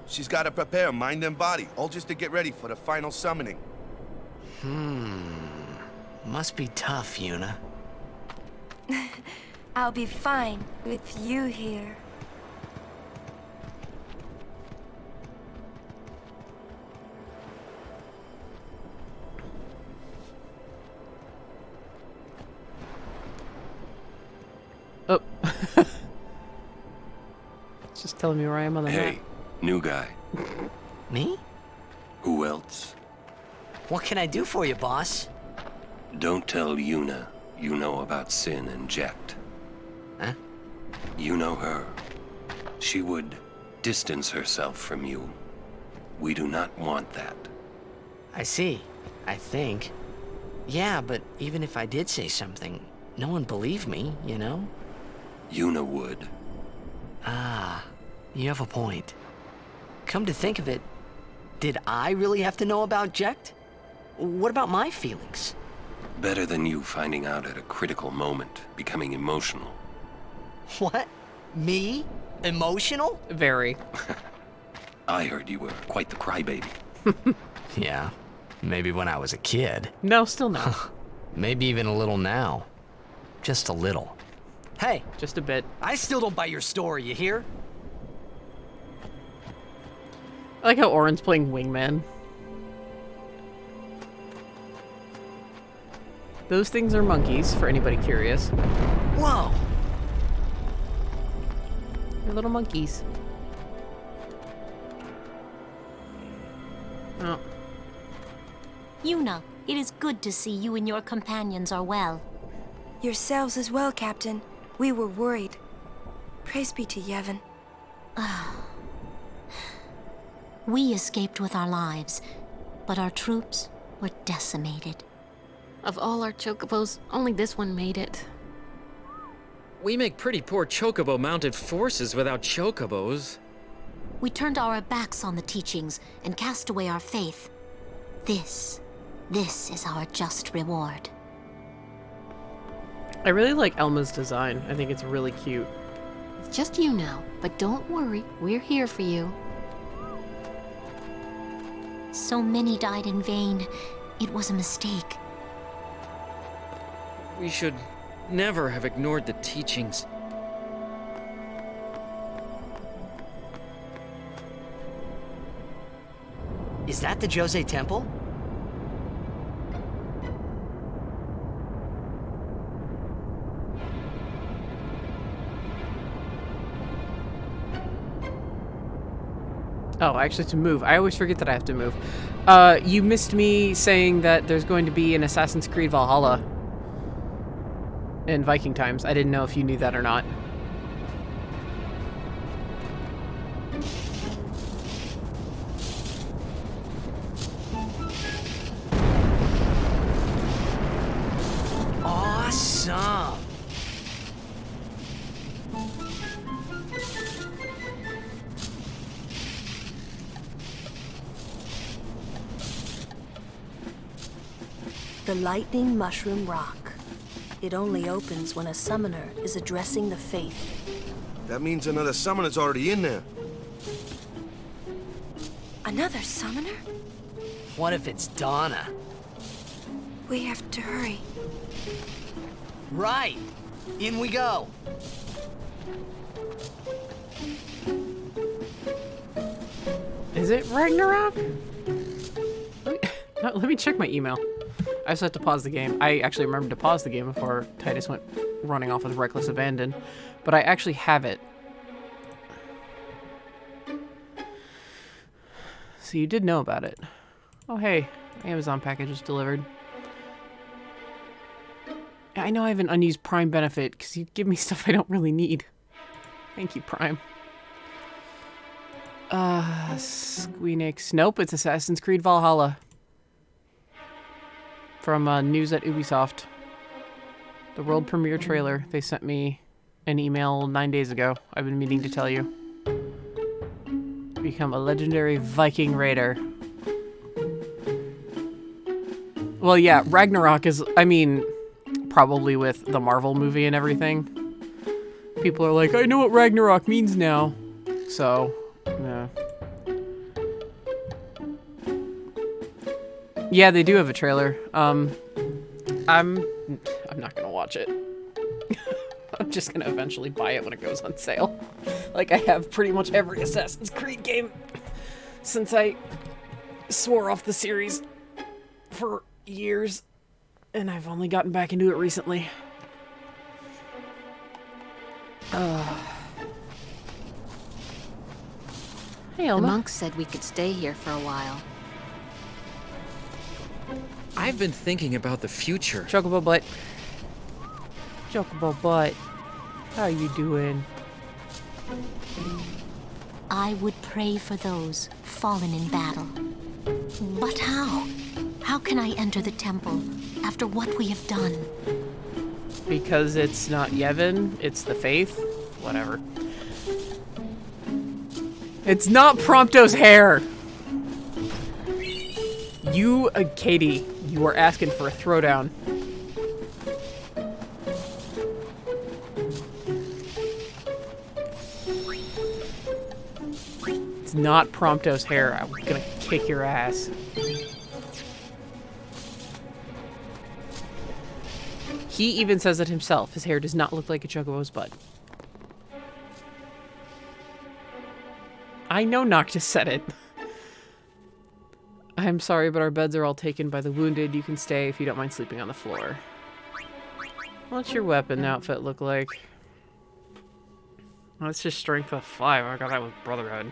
She's got to prepare mind and body, all just to get ready for the final summoning. Must be tough, Yuna. I'll be fine with you here. Oh. It's just telling me where I am on the map. Hey, new guy. Me? Who else? What can I do for you, boss? Don't tell Yuna you know about Sin and Jecht. Huh? You know her. She would distance herself from you. We do not want that. I see. I think. Yeah, but even if I did say something, no one believed me, you know? Yuna would. Ah, you have a point. Come to think of it, did I really have to know about Jecht? What about my feelings? Better than you finding out at a critical moment, becoming emotional. What? Me? Emotional? Very. I heard you were quite the crybaby. Yeah, maybe when I was a kid. No, still no. Maybe even a little now. Just a little. Hey! Just a bit. I still don't buy your story, you hear? I like how Auron's playing wingman. Those things are monkeys, for anybody curious. Whoa! They're little monkeys. Oh. Yuna, it is good to see you and your companions are well. Yourselves as well, Captain. We were worried. Praise be to Yevon. We escaped with our lives, but our troops were decimated. Of all our chocobos, only this one made it. We make pretty poor chocobo-mounted forces without chocobos. We turned our backs on the teachings and cast away our faith. This is our just reward. I really like Elma's design. I think it's really cute. It's just you now, but don't worry, we're here for you. So many died in vain. It was a mistake. We should never have ignored the teachings. Is that the Jose Temple? Oh, actually to move. I always forget that I have to move. You missed me saying that there's going to be an Assassin's Creed Valhalla in Viking times. I didn't know if you knew that or not. Awesome! The Lightning Mushroom Rock. It only opens when a summoner is addressing the faith. That means another summoner's already in there. Another summoner? What if it's Donna? We have to hurry. Right! In we go! Is it Ragnarok? Let me check my email. I just have to pause the game. I actually remembered to pause the game before Titus went running off with reckless abandon. But I actually have it. So you did know about it. Oh hey, Amazon package was delivered. I know I have an unused Prime benefit because you give me stuff I don't really need. Thank you, Prime. Squeenix. Nope, it's Assassin's Creed Valhalla. from News at Ubisoft. The world premiere trailer. They sent me an email 9 days ago. I've been meaning to tell you. Become a legendary Viking raider. Well, yeah, Ragnarok is, I mean, probably with the Marvel movie and everything. People are like, I know what Ragnarok means now. So, yeah. Yeah, they do have a trailer. I'm not gonna watch it. I'm just gonna eventually buy it when it goes on sale. Like I have pretty much every Assassin's Creed game since I swore off the series for years, and I've only gotten back into it recently. Hey, The Elma. monks said we could stay here for a while. I've been thinking about the future. Chocobo butt. Chocobo butt. How you doing? I would pray for those fallen in battle. But how? How can I enter the temple after what we have done? Because it's not Yevon, it's the faith. Whatever. It's not Prompto's hair! You, Katie, you are asking for a throwdown. It's not Prompto's hair. I'm gonna kick your ass. He even says it himself. His hair does not look like a chocobo's butt. I know Noctis said it. I'm sorry, but our beds are all taken by the wounded. You can stay if you don't mind sleeping on the floor. What's your weapon outfit look like? That's just strength of 5. I got that with Brotherhood.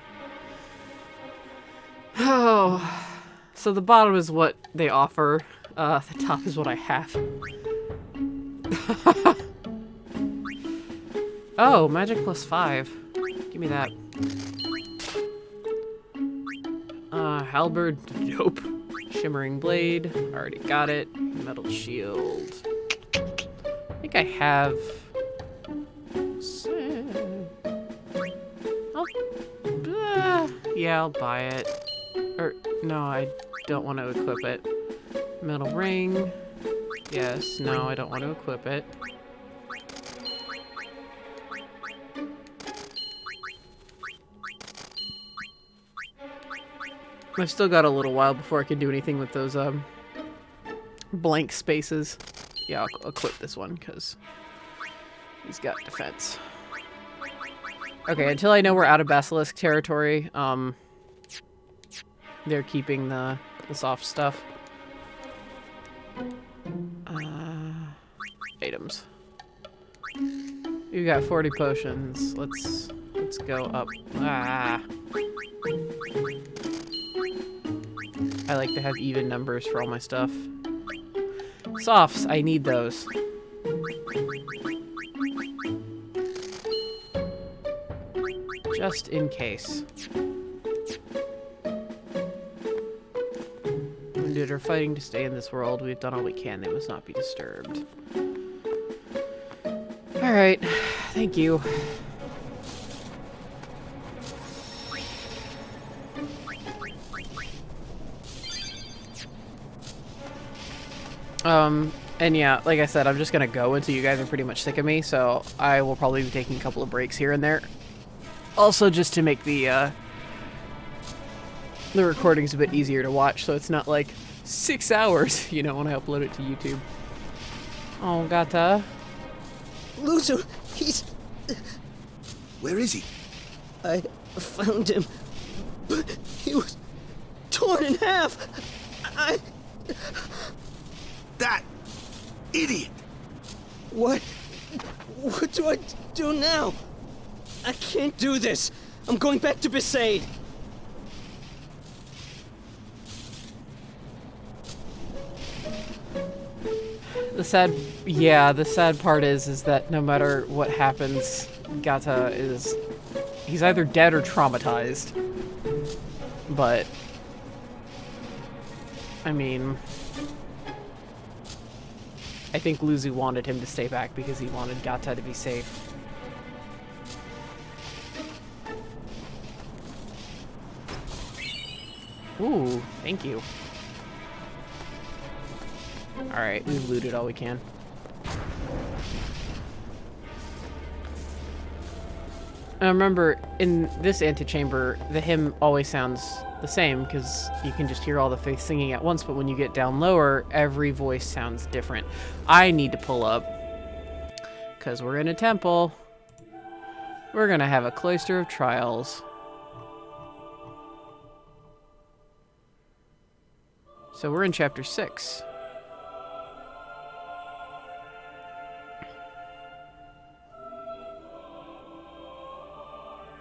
Oh. So the bottom is what they offer. The top is what I have. Oh, magic plus 5. Give me that. Halberd, nope. Shimmering blade, already got it. Metal shield. I think I have... yeah, I'll buy it. Or, no, I don't want to equip it. Metal ring. Yes, no, I don't want to equip it. I've still got a little while before I can do anything with those blank spaces. Yeah, I'll equip this one because he's got defense. Okay, until I know we're out of Basilisk territory, they're keeping the soft stuff. Items. We've got 40 potions. Let's go up. Ah. I like to have even numbers for all my stuff. Softs, I need those. Just in case. Wounded are fighting to stay in this world. We've done all we can. They must not be disturbed. Alright. Thank you. And yeah, like I said, I'm just gonna go until you guys are pretty much sick of me, so I will probably be taking a couple of breaks here and there. Also, just to make the recordings a bit easier to watch, so it's not like 6 hours, you know, when I upload it to YouTube. Oh, Gata. Luzu, he's... Where is he? I found him, but he was torn in half. That idiot! What do I do now? I can't do this. I'm going back to Besaid. The sad part is that no matter what happens, Gata he's either dead or traumatized. But, I mean, I think Luzu wanted him to stay back because he wanted Gata to be safe. Ooh, thank you. Alright, we've looted all we can. And remember, in this antechamber, the hymn always sounds the same because you can just hear all the faith singing at once, but when you get down lower, every voice sounds different. I need to pull up because we're in a temple. We're going to have a cloister of trials. So we're in chapter 6.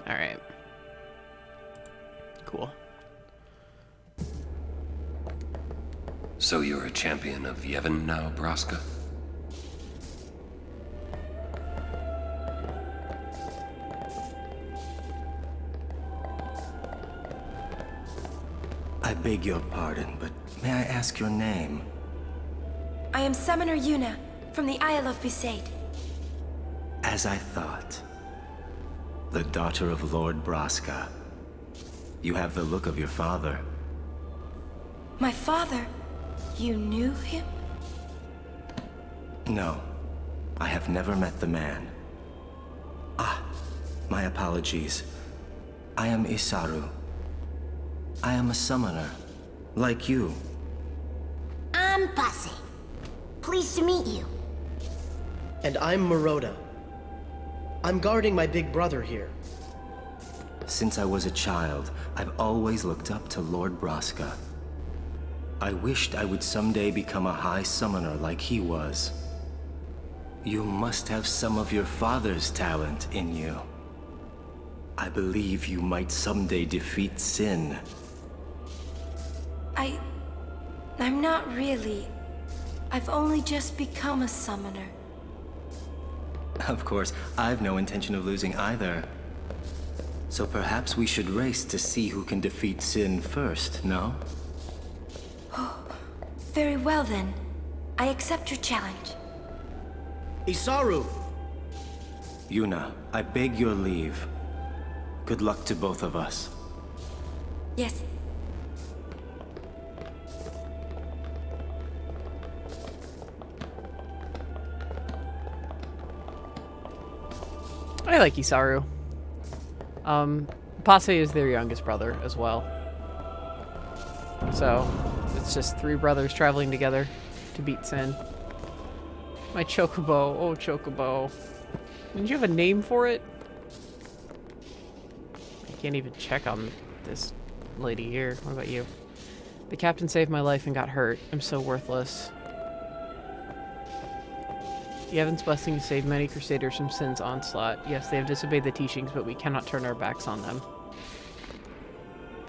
Alright. Cool. So you're a champion of Yevon now, Braska? I beg your pardon, but may I ask your name? I am Summoner Yuna, from the Isle of Besaid. As I thought. The daughter of Lord Braska. You have the look of your father. My father? You knew him? No, I have never met the man. Ah, my apologies. I am Isaru. I am a summoner, like you. I'm Pase. Pleased to meet you. And I'm Maroda. I'm guarding my big brother here. Since I was a child, I've always looked up to Lord Braska. I wished I would someday become a high summoner like he was. You must have some of your father's talent in you. I believe you might someday defeat Sin. I'm not really. I've only just become a summoner. Of course, I've no intention of losing either. So perhaps we should race to see who can defeat Sin first, no? Oh, very well then. I accept your challenge. Isaru! Yuna, I beg your leave. Good luck to both of us. Yes. I like Isaru. Pase is their youngest brother as well. So, it's just 3 brothers traveling together to beat Sin. My Chocobo. Oh, Chocobo. Didn't you have a name for it? I can't even check on this lady here. What about you? The captain saved my life and got hurt. I'm so worthless. Yevon's blessing saved many crusaders from Sin's onslaught. Yes, they have disobeyed the teachings, but we cannot turn our backs on them.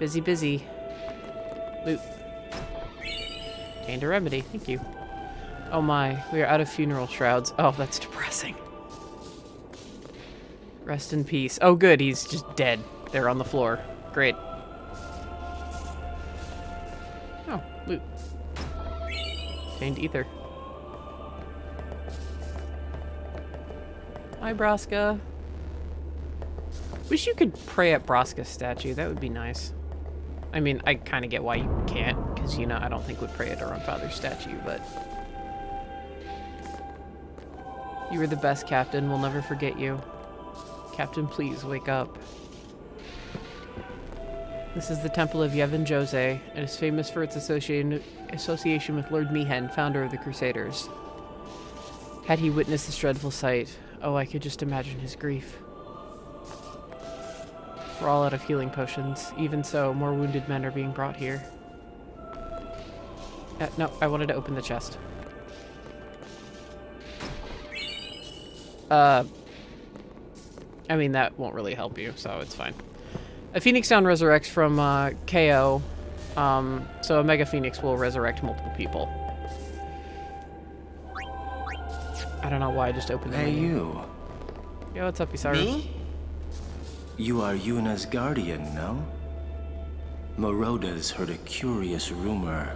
Busy, busy. Loot. Gained a remedy. Thank you. Oh my, we are out of funeral shrouds. Oh, that's depressing. Rest in peace. Oh good, he's just dead. They're on the floor. Great. Oh, loot. Gained ether. Hi, Braska. Wish you could pray at Braska's statue. That would be nice. I mean, I kind of get why you can't, because, you know, I don't think would pray at her own father's statue, but... You were the best, Captain. We'll never forget you. Captain, please, wake up. This is the Temple of Yevon Jose. It is famous for its association with Lord Mihen, founder of the Crusaders. Had he witnessed this dreadful sight, oh, I could just imagine his grief. We're all out of healing potions. Even so, more wounded men are being brought here. No, I wanted to open the chest. I mean, that won't really help you, so it's fine. A Phoenix Down resurrects from KO, so a Mega Phoenix will resurrect multiple people. I don't know why I just opened the Hey, menu. you. Yo, what's up, Isaru? Me? You are Yuna's guardian, no? Maroda's heard a curious rumor.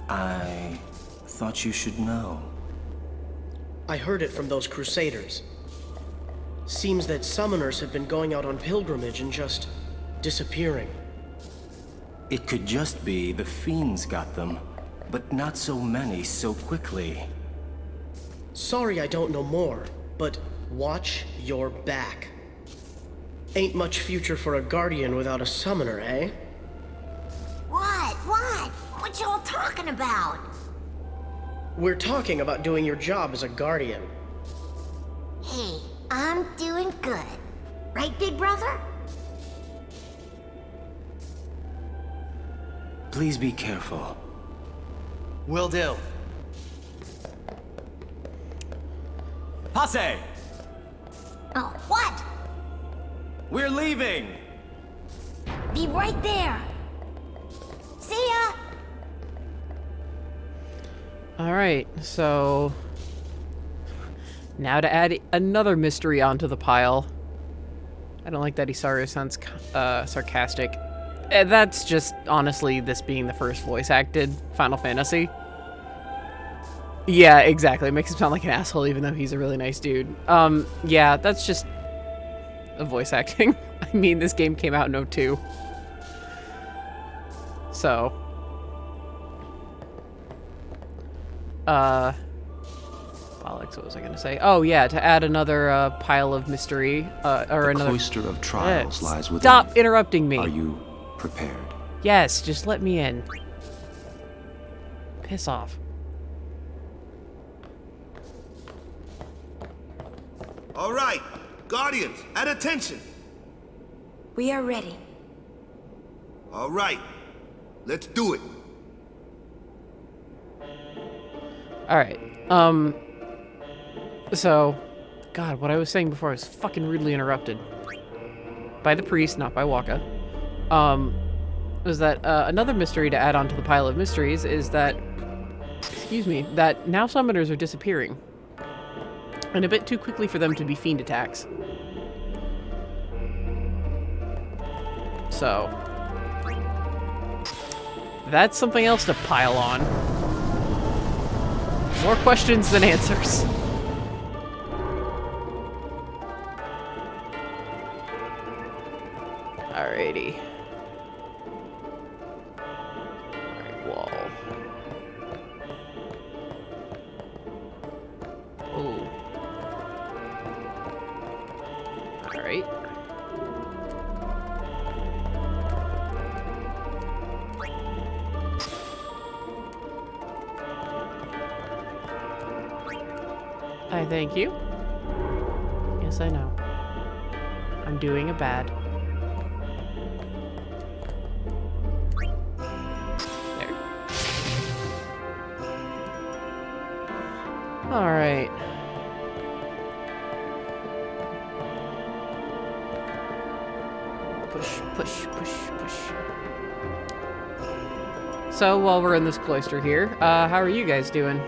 I thought you should know. I heard it from those Crusaders. Seems that summoners have been going out on pilgrimage and just disappearing. It could just be the fiends got them, but not so many so quickly. Sorry I don't know more, but watch your back. Ain't much future for a guardian without a summoner, eh? What? What y'all talking about? We're talking about doing your job as a guardian. Hey, I'm doing good. Right, big brother? Please be careful. Will do. Passe! Oh, what? We're leaving! Be right there. See ya! Alright, so... now to add another mystery onto the pile. I don't like that Isaru sounds sarcastic. That's just, honestly, this being the first voice acted Final Fantasy. Yeah, exactly. It makes him sound like an asshole even though he's a really nice dude. Yeah, that's just a voice acting. I mean, this game came out in 2002. So... bollocks, what was I gonna say? Oh yeah, to add another pile of mystery, or another... The cloister of trials lies within. Stop interrupting me! Are you prepared? Yes, just let me in. Piss off. All right, Guardians, at attention. We are ready. All right, let's do it. Alright, so, God, what I was saying before I was fucking rudely interrupted. By the priest, not by Waka. Was that, another mystery to add on to the pile of mysteries is that, excuse me, that now summoners are disappearing. And a bit too quickly for them to be fiend attacks. So, that's something else to pile on. More questions than answers. Alrighty. Alright, wall. Oh. Alright. I thank you. Yes, I know. I'm doing a bad. There. Alright. Push, push, push, push. So, while we're in this cloister here, how are you guys doing?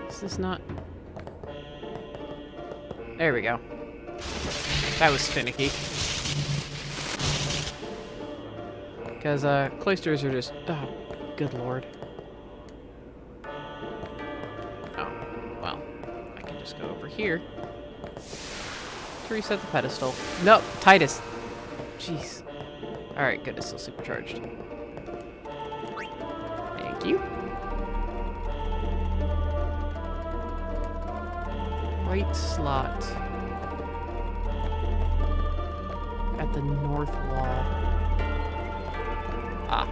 Is this not... There we go. That was finicky. Because, cloisters are just... Oh, good lord. Oh, well. I can just go over here. To reset the pedestal. No, Titus. Jeez. Alright, good, it's still supercharged. Thank you. Right slot. At the north wall. Ah.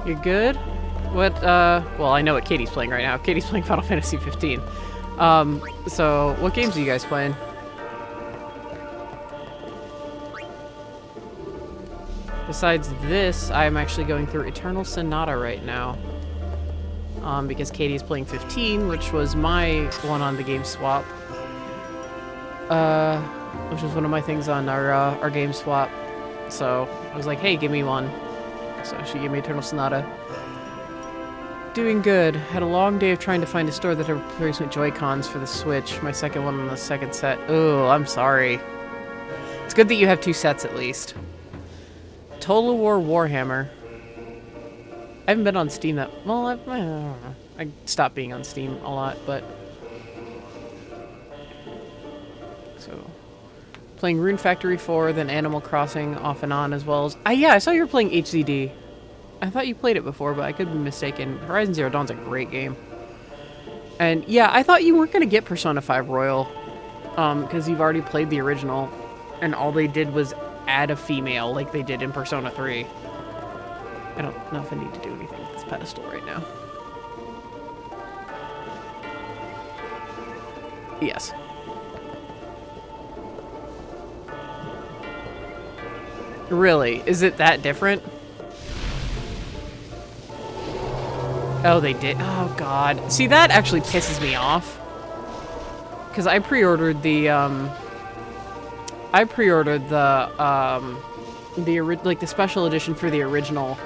You're good? What, well, I know what Katie's playing right now. Katie's playing Final Fantasy 15. So, what games are you guys playing? Besides this, I'm actually going through Eternal Sonata right now. Because Katie's playing 15, which was my one on the game swap. Which was one of my things on our game swap. So, I was like, hey, give me one. So she gave me Eternal Sonata. Doing good. Had a long day of trying to find a store that had replacement Joy-Cons for the Switch. My second one on the second set. Oh, I'm sorry. It's good that you have 2 sets at least. Total War Warhammer. I haven't been on Steam that... Well, I stopped being on Steam a lot, but... So... Playing Rune Factory 4, then Animal Crossing off and on, as well as... yeah, I saw you were playing HZD. I thought you played it before, but I could be mistaken. Horizon Zero Dawn's a great game. And yeah, I thought you weren't going to get Persona 5 Royal, because you've already played the original, and all they did was add a female like they did in Persona 3. I don't know if I need to do anything with this pedestal right now. Yes. Really? Is it that different? Oh, they did? Oh, God. See, that actually pisses me off. Because I pre-ordered the, the special edition for the original,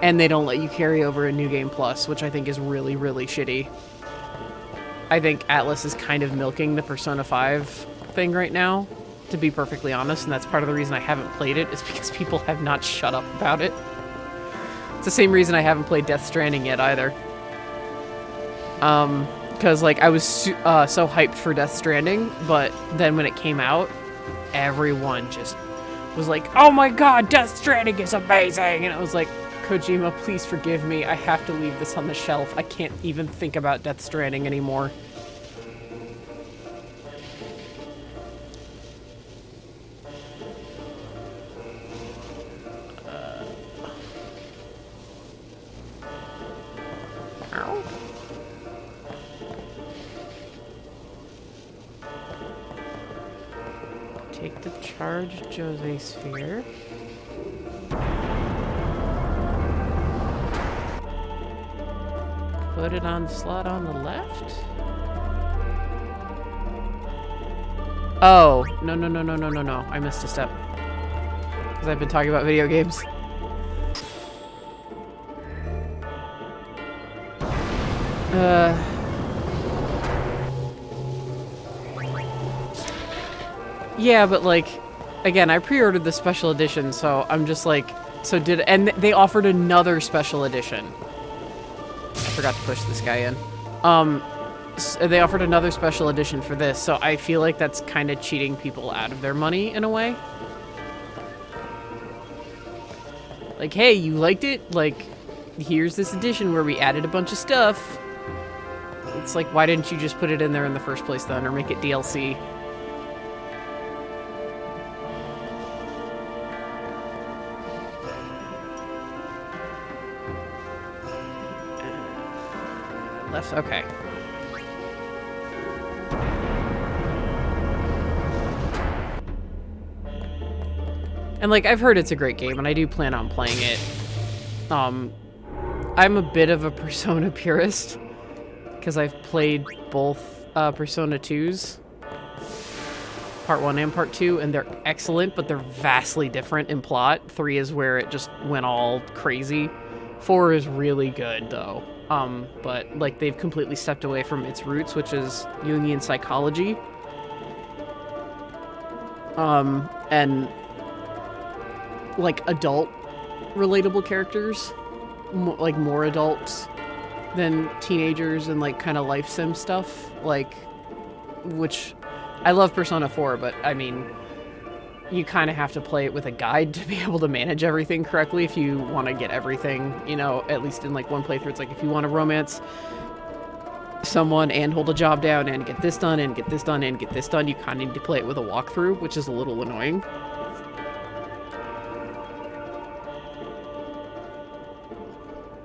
and they don't let you carry over a New Game Plus, which I think is really, really shitty. I think Atlas is kind of milking the Persona 5 thing right now, to be perfectly honest, and that's part of the reason I haven't played it, is because people have not shut up about it. It's the same reason I haven't played Death Stranding yet, either. Because, like, I was so hyped for Death Stranding, but then when it came out, everyone just was like, oh my god, Death Stranding is amazing! And it was like, Kojima, please forgive me, I have to leave this on the shelf. I can't even think about Death Stranding anymore. Take the charged Jose Sphere. Put it on the slot on the left. Oh, no. I missed a step. Because I've been talking about video games. Yeah, but like, again, I pre-ordered the special edition, so I'm just like, and they offered another special edition. I forgot to push this guy in. They offered another special edition for this, so I feel like that's kind of cheating people out of their money in a way. Like, hey, you liked it? Like, here's this edition where we added a bunch of stuff. It's like, why didn't you just put it in there in the first place then, or make it DLC? Left, okay. And like, I've heard it's a great game, and I do plan on playing it. I'm a bit of a Persona purist, because I've played both Persona 2s, Part 1 and Part 2, and they're excellent, but they're vastly different in plot. 3 is where it just went all crazy. 4 is really good, though. But, like, they've completely stepped away from its roots, which is Jungian psychology. And, like, adult relatable characters. Like, more adults than teenagers and, like, kind of life sim stuff. Like, which... I love Persona 4, but, I mean... you kind of have to play it with a guide to be able to manage everything correctly if you want to get everything, you know, at least in like one playthrough. It's like, if you want to romance someone and hold a job down and get this done and get this done and get this done, you kind of need to play it with a walkthrough, which is a little annoying.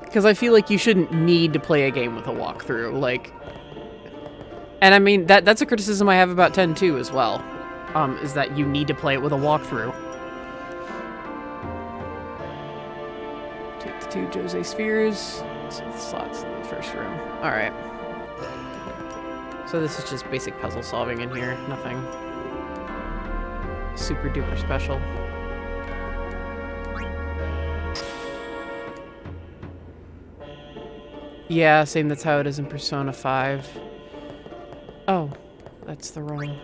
Because I feel like you shouldn't need to play a game with a walkthrough, like... And I mean, that's a criticism I have about 10-2 as well. Is that you need to play it with a walkthrough. Take the 2 Jose Spheres. So the slots in the first room. Alright. So this is just basic puzzle solving in here. Nothing super duper special. Yeah, same. That's how it is in Persona 5. Oh, that's the wrong...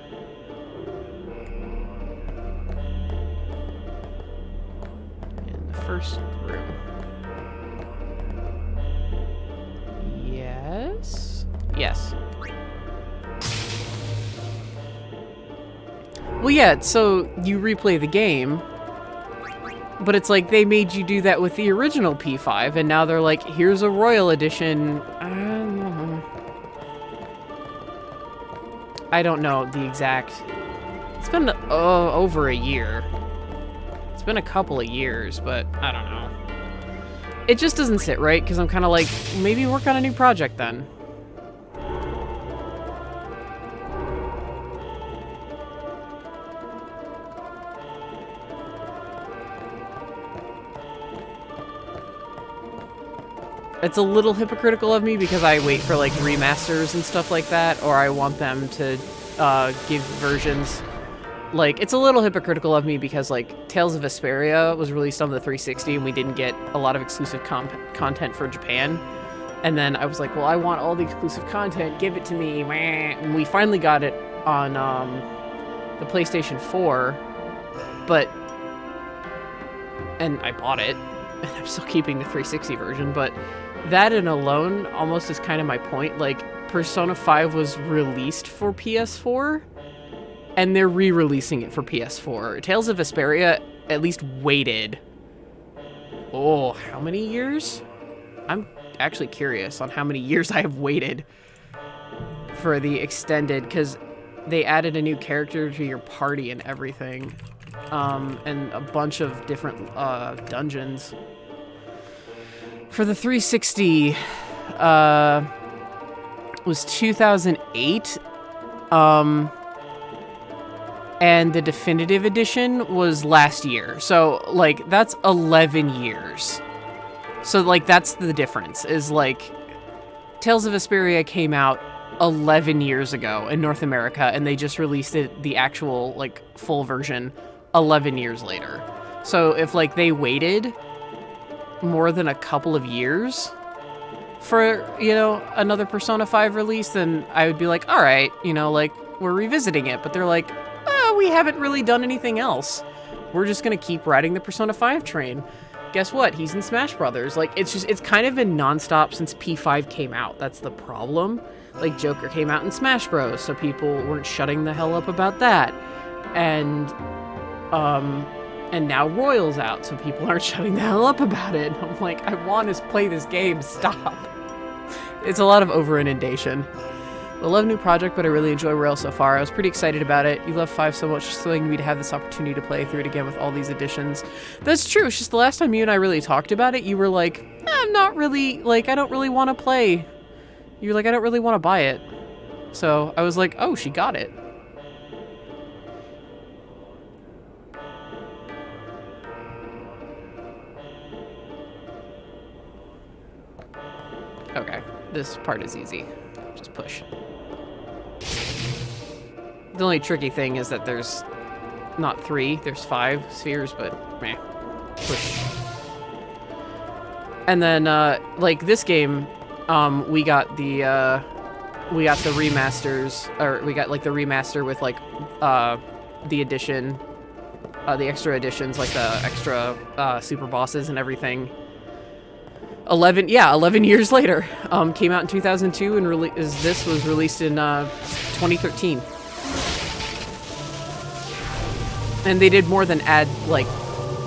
In the first room. Yes? Yes. Well, yeah, so you replay the game, but it's like they made you do that with the original P5, and now they're like, here's a Royal Edition. I don't know the exact... It's been over a year. It's been a couple of years, but I don't know. It just doesn't sit right, because I'm kind of like, maybe work on a new project then. It's a little hypocritical of me because I wait for like remasters and stuff like that, or I want them to give versions. Like, it's a little hypocritical of me because like Tales of Vesperia was released on the 360 and we didn't get a lot of exclusive content for Japan. And then I was like, well, I want all the exclusive content, give it to me. And we finally got it on the PlayStation 4, and I bought it, and I'm still keeping the 360 version, but that in alone almost is kind of my point. Like, Persona 5 was released for PS4, and they're re-releasing it for PS4. Tales of Vesperia at least waited, how many years? I'm actually curious on how many years I have waited for the extended, because they added a new character to your party and everything, and a bunch of different dungeons. For the 360, was 2008, and the definitive edition was last year. So, like, that's 11 years. So, like, that's the difference, is, like, Tales of Vesperia came out 11 years ago in North America, and they just released it, the actual, like, full version 11 years later. So, if, like, they waited more than a couple of years for, you know, another Persona 5 release, then I would be like, all right, you know, like, we're revisiting it. But they're like, we haven't really done anything else. We're just going to keep riding the Persona 5 train. Guess what? He's in Smash Brothers. Like, it's kind of been nonstop since P5 came out. That's the problem. Like, Joker came out in Smash Bros, so people weren't shutting the hell up about that. And now Royal's out, so people aren't shutting the hell up about it. I'm like, I want to play this game. Stop. It's a lot of over-inundation. I love new project, but I really enjoy Royal so far. I was pretty excited about it. You love 5 so much, just willing me to have this opportunity to play through it again with all these additions. That's true. It's just the last time you and I really talked about it, you were like, I'm not really, like, I don't really want to play. You were like, I don't really want to buy it. So I was like, oh, she got it. Okay, this part is easy. Just push. The only tricky thing is that there's not 3, there's 5 spheres, but meh. Push. And then, like, this game, we got the remasters, or we got, like, the remaster with, like, the edition, the extra editions, like the extra, super bosses and everything. 11 years later. Came out in 2002 and this was released in 2013. And they did more than add, like,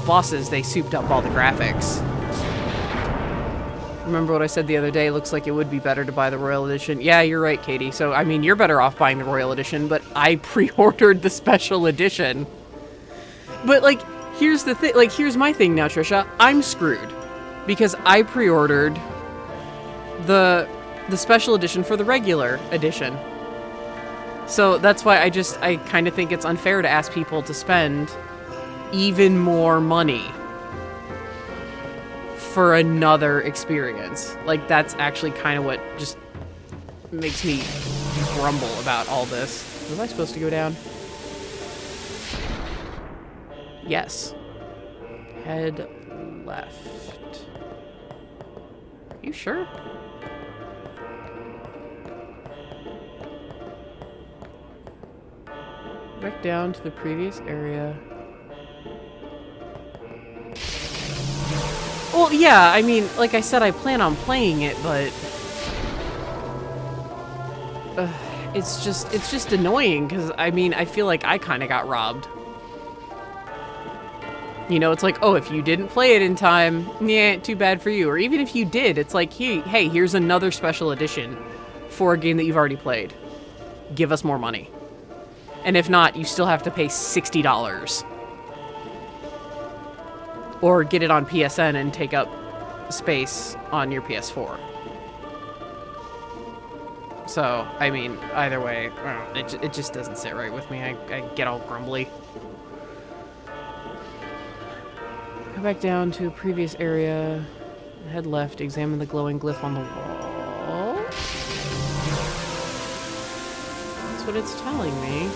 bosses. They souped up all the graphics. Remember what I said the other day? Looks like it would be better to buy the Royal Edition. Yeah, you're right, Katie. So, I mean, you're better off buying the Royal Edition, but I pre-ordered the Special Edition. But, like, here's the thing. Like, here's my thing now, Trisha. I'm screwed. Because I pre-ordered the Special Edition for the regular edition. So that's why I kind of think it's unfair to ask people to spend even more money for another experience. Like, that's actually kind of what just makes me grumble about all this. Was I supposed to go down? Yes. Head left. You sure? Back down to the previous area. Well, yeah, I mean, like I said, I plan on playing it, but it's just annoying because I mean, I feel like I kind of got robbed. You know, it's like, oh, if you didn't play it in time, yeah, too bad for you. Or even if you did, it's like, hey, here's another special edition for a game that you've already played. Give us more money. And if not, you still have to pay $60. Or get it on PSN and take up space on your PS4. So, I mean, either way, it just doesn't sit right with me. I get all grumbly. Go back down to a previous area. Head left, examine the glowing glyph on the wall. That's what it's telling me.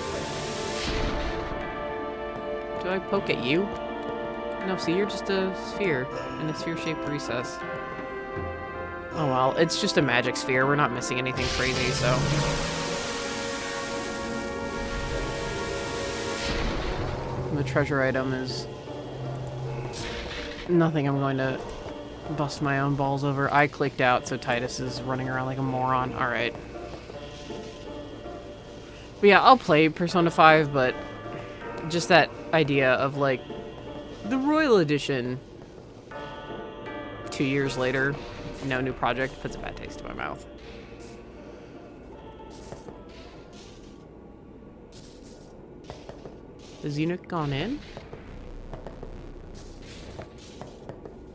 Do I poke at you? No, see, you're just a sphere in a sphere-shaped recess. Oh well, it's just a magic sphere. We're not missing anything crazy, so... The treasure item is... nothing I'm going to bust my own balls over. I clicked out, so Titus is running around like a moron. Alright. But yeah, I'll play Persona 5, but just that idea of, like, the Royal Edition 2 years later, no new project, puts a bad taste in my mouth. Has Eunuch gone in?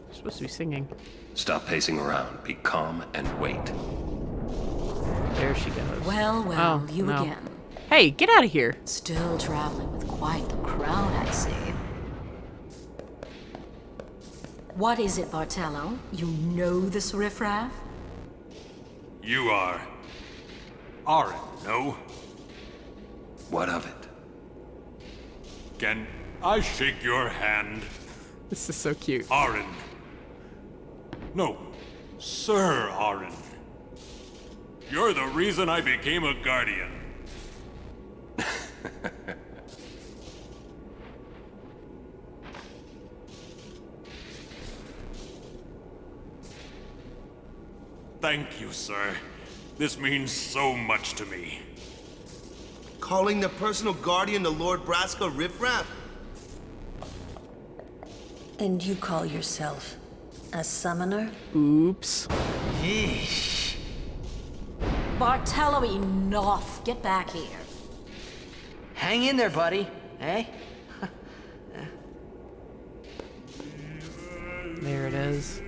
You're supposed to be singing. Stop pacing around. Be calm and wait. There she goes. Well, Oh, you no. again. Hey, get out of here. Still traveling with quite the crowd, I see. What is it, Bartello? You know this riffraff? You are... Arin, no? What of it? Can I shake your hand? This is so cute. Arin. No, Sir Arin. You're the reason I became a guardian. Thank you, sir. This means so much to me. Calling the personal guardian the Lord Braska riffraff? And you call yourself a summoner? Oops. Yeesh. Bartello, enough. Get back here. Hang in there, buddy. Eh? There it is.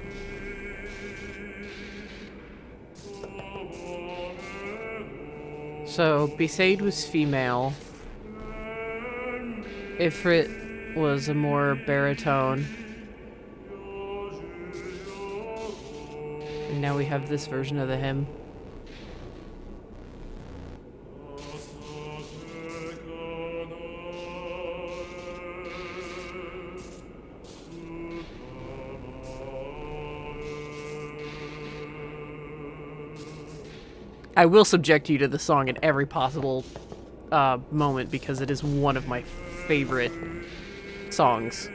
So, Besaid was female. Ifrit was a more baritone. And now we have this version of the hymn. I will subject you to the song at every possible moment because it is one of my favorite songs.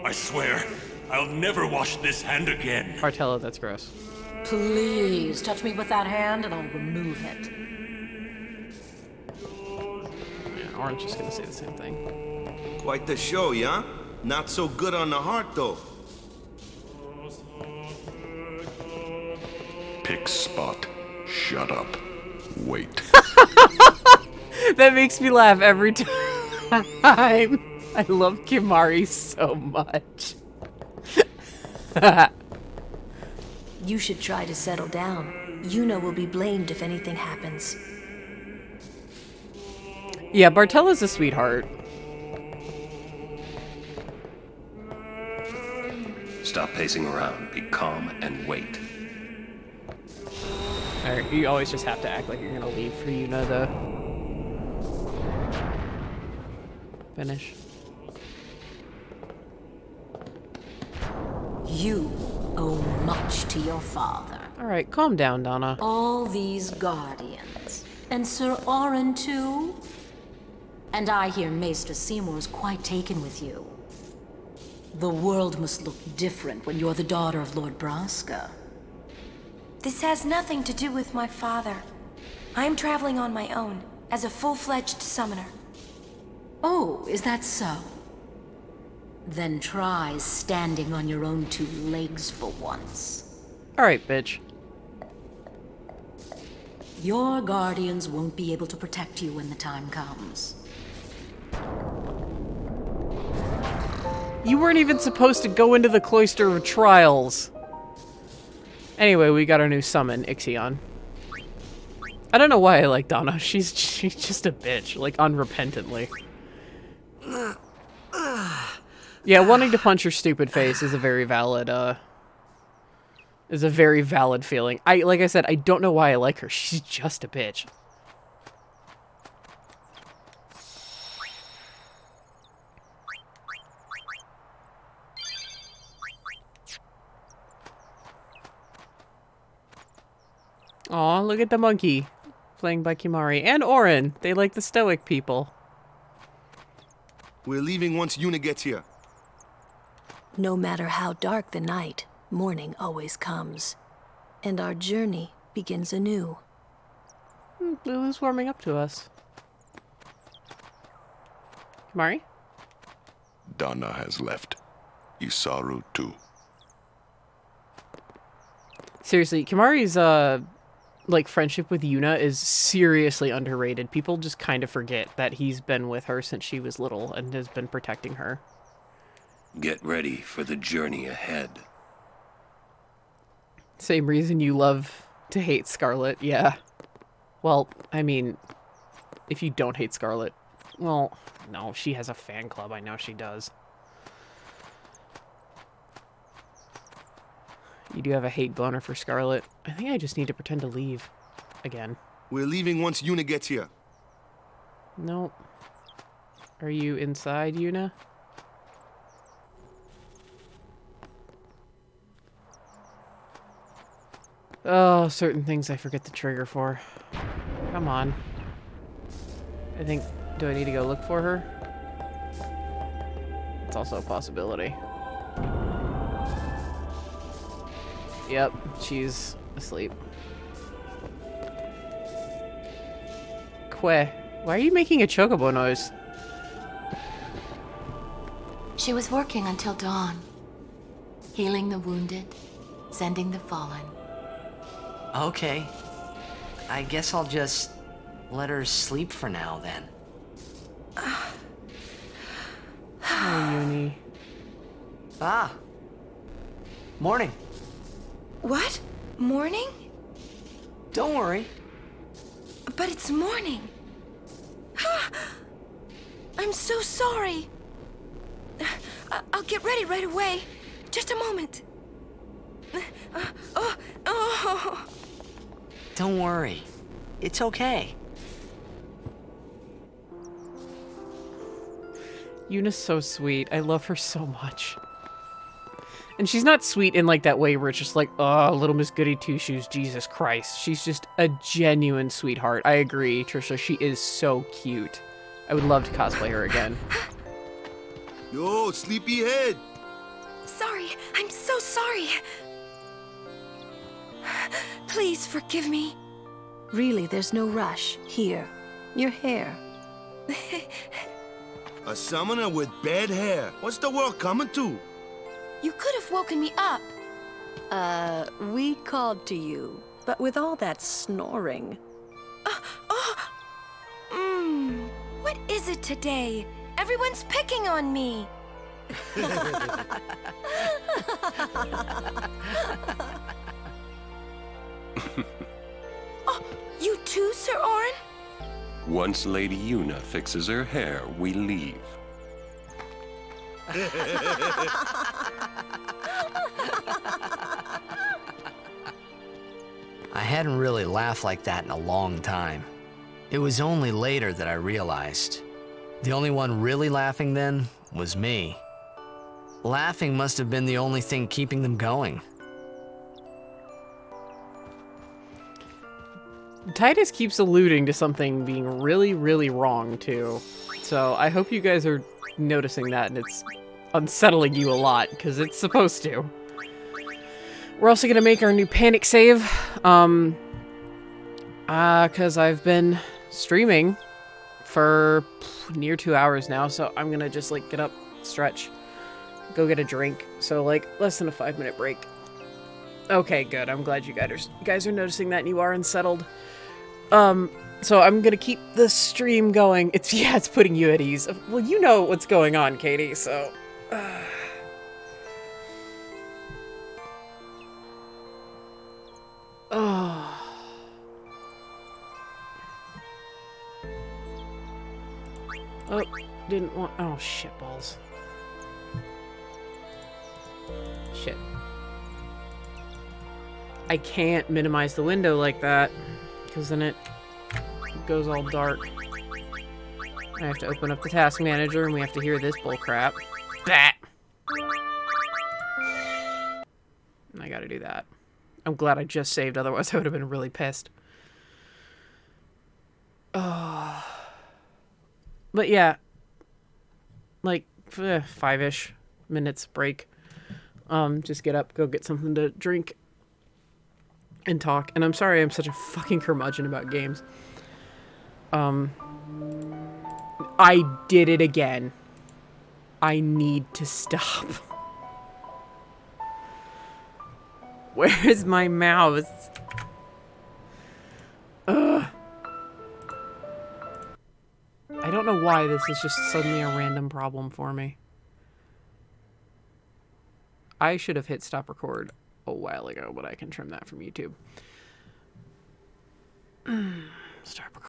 I swear, I'll never wash this hand again. Bartello, that's gross. Please, touch me with that hand and I'll remove it. Yeah, Orange just gonna say the same thing. Quite the show, yeah? Not so good on the heart, though. Pick spot. Shut up. Wait. That makes me laugh every time. I love Kimahri so much. You should try to settle down. Yuna will be blamed if anything happens. Yeah, Bartello's a sweetheart. Stop pacing around. Be calm and wait. Alright, you always just have to act like you're gonna leave for Yuna to finish. You owe much to your father. Alright, calm down, Donna. All these guardians. And Sir Orin too? And I hear Maester Seymour's quite taken with you. The world must look different when you're the daughter of Lord Braska. This has nothing to do with my father. I am traveling on my own, as a full-fledged summoner. Oh, is that so? Then try standing on your own two legs for once. Alright, bitch. Your guardians won't be able to protect you when the time comes. You weren't even supposed to go into the Cloister of Trials. Anyway, we got our new summon, Ixion. I don't know why I like Donna. She's just a bitch, like unrepentantly. Yeah, wanting to punch her stupid face is a very valid feeling. Like I said, I don't know why I like her. She's just a bitch. Aw, look at the monkey. Playing by Kimahri. And Orin. They like the stoic people. We're leaving once Yuna gets here. No matter how dark the night, morning always comes. And our journey begins anew. Lulu's warming up to us. Kimahri? Donna has left. Isaru too. Seriously, Kimahri's like friendship with Yuna is seriously underrated. People just kind of forget that he's been with her since she was little and has been protecting her. Get ready for the journey ahead. Same reason you love to hate Scarlet, yeah. Well, I mean, if you don't hate Scarlet, well, no, she has a fan club. I know she does. You do have a hate boner for Scarlet. I think I just need to pretend to leave. Again. We're leaving once Yuna gets here. Nope. Are you inside, Yuna? Oh, certain things I forget the trigger for. Come on. I think... Do I need to go look for her? It's also a possibility. Yep, she's asleep. Queh, why are you making a chocobo noise? She was working until dawn. Healing the wounded, sending the fallen. Okay. I guess I'll just let her sleep for now, then. Oh, Uni. Ah. Morning. What? Morning? Don't worry. But it's morning. I'm so sorry. I'll get ready right away. Just a moment. Don't worry. It's okay. Yuna's so sweet. I love her so much. And she's not sweet in like that way where it's just like, oh, little Miss Goody Two-Shoes, Jesus Christ. She's just a genuine sweetheart. I agree, Trisha. She is so cute. I would love to cosplay her again. Yo, sleepyhead. Sorry. I'm so sorry. Please forgive me. Really, there's no rush. Here, your hair. A summoner with bad hair. What's the world coming to? You could have woken me up. We called to you, but with all that snoring. What is it today? Everyone's picking on me. Oh, you too, Sir Orin? Once Lady Yuna fixes her hair, we leave. I hadn't really laughed like that in a long time. It was only later that I realized. The only one really laughing then was me. Laughing must have been the only thing keeping them going. Titus keeps alluding to something being really, really wrong, too. So I hope you guys are noticing that and it's unsettling you a lot, because it's supposed to. We're also going to make our new panic save, because I've been streaming for near 2 hours now, so I'm going to just, like, get up, stretch, go get a drink. So, like, less than a 5-minute break. Okay, good. I'm glad you guys are noticing that and you are unsettled. So I'm gonna keep the stream going. It's putting you at ease. Well, you know what's going on, Katie, so... Oh. Oh, didn't want... Oh, shitballs. Shit. I can't minimize the window like that, because then it goes all dark. I have to open up the task manager and we have to hear this bullcrap. Bah! I gotta do that. I'm glad I just saved, otherwise I would have been really pissed. Oh. But yeah. Like, 5-ish minutes break. Just get up, go get something to drink, and talk. And I'm sorry I'm such a fucking curmudgeon about games. I did it again. I need to stop. Where's my mouse? Ugh. I don't know why this is just suddenly a random problem for me. I should have hit stop record a while ago, but I can trim that from YouTube. Stop recording.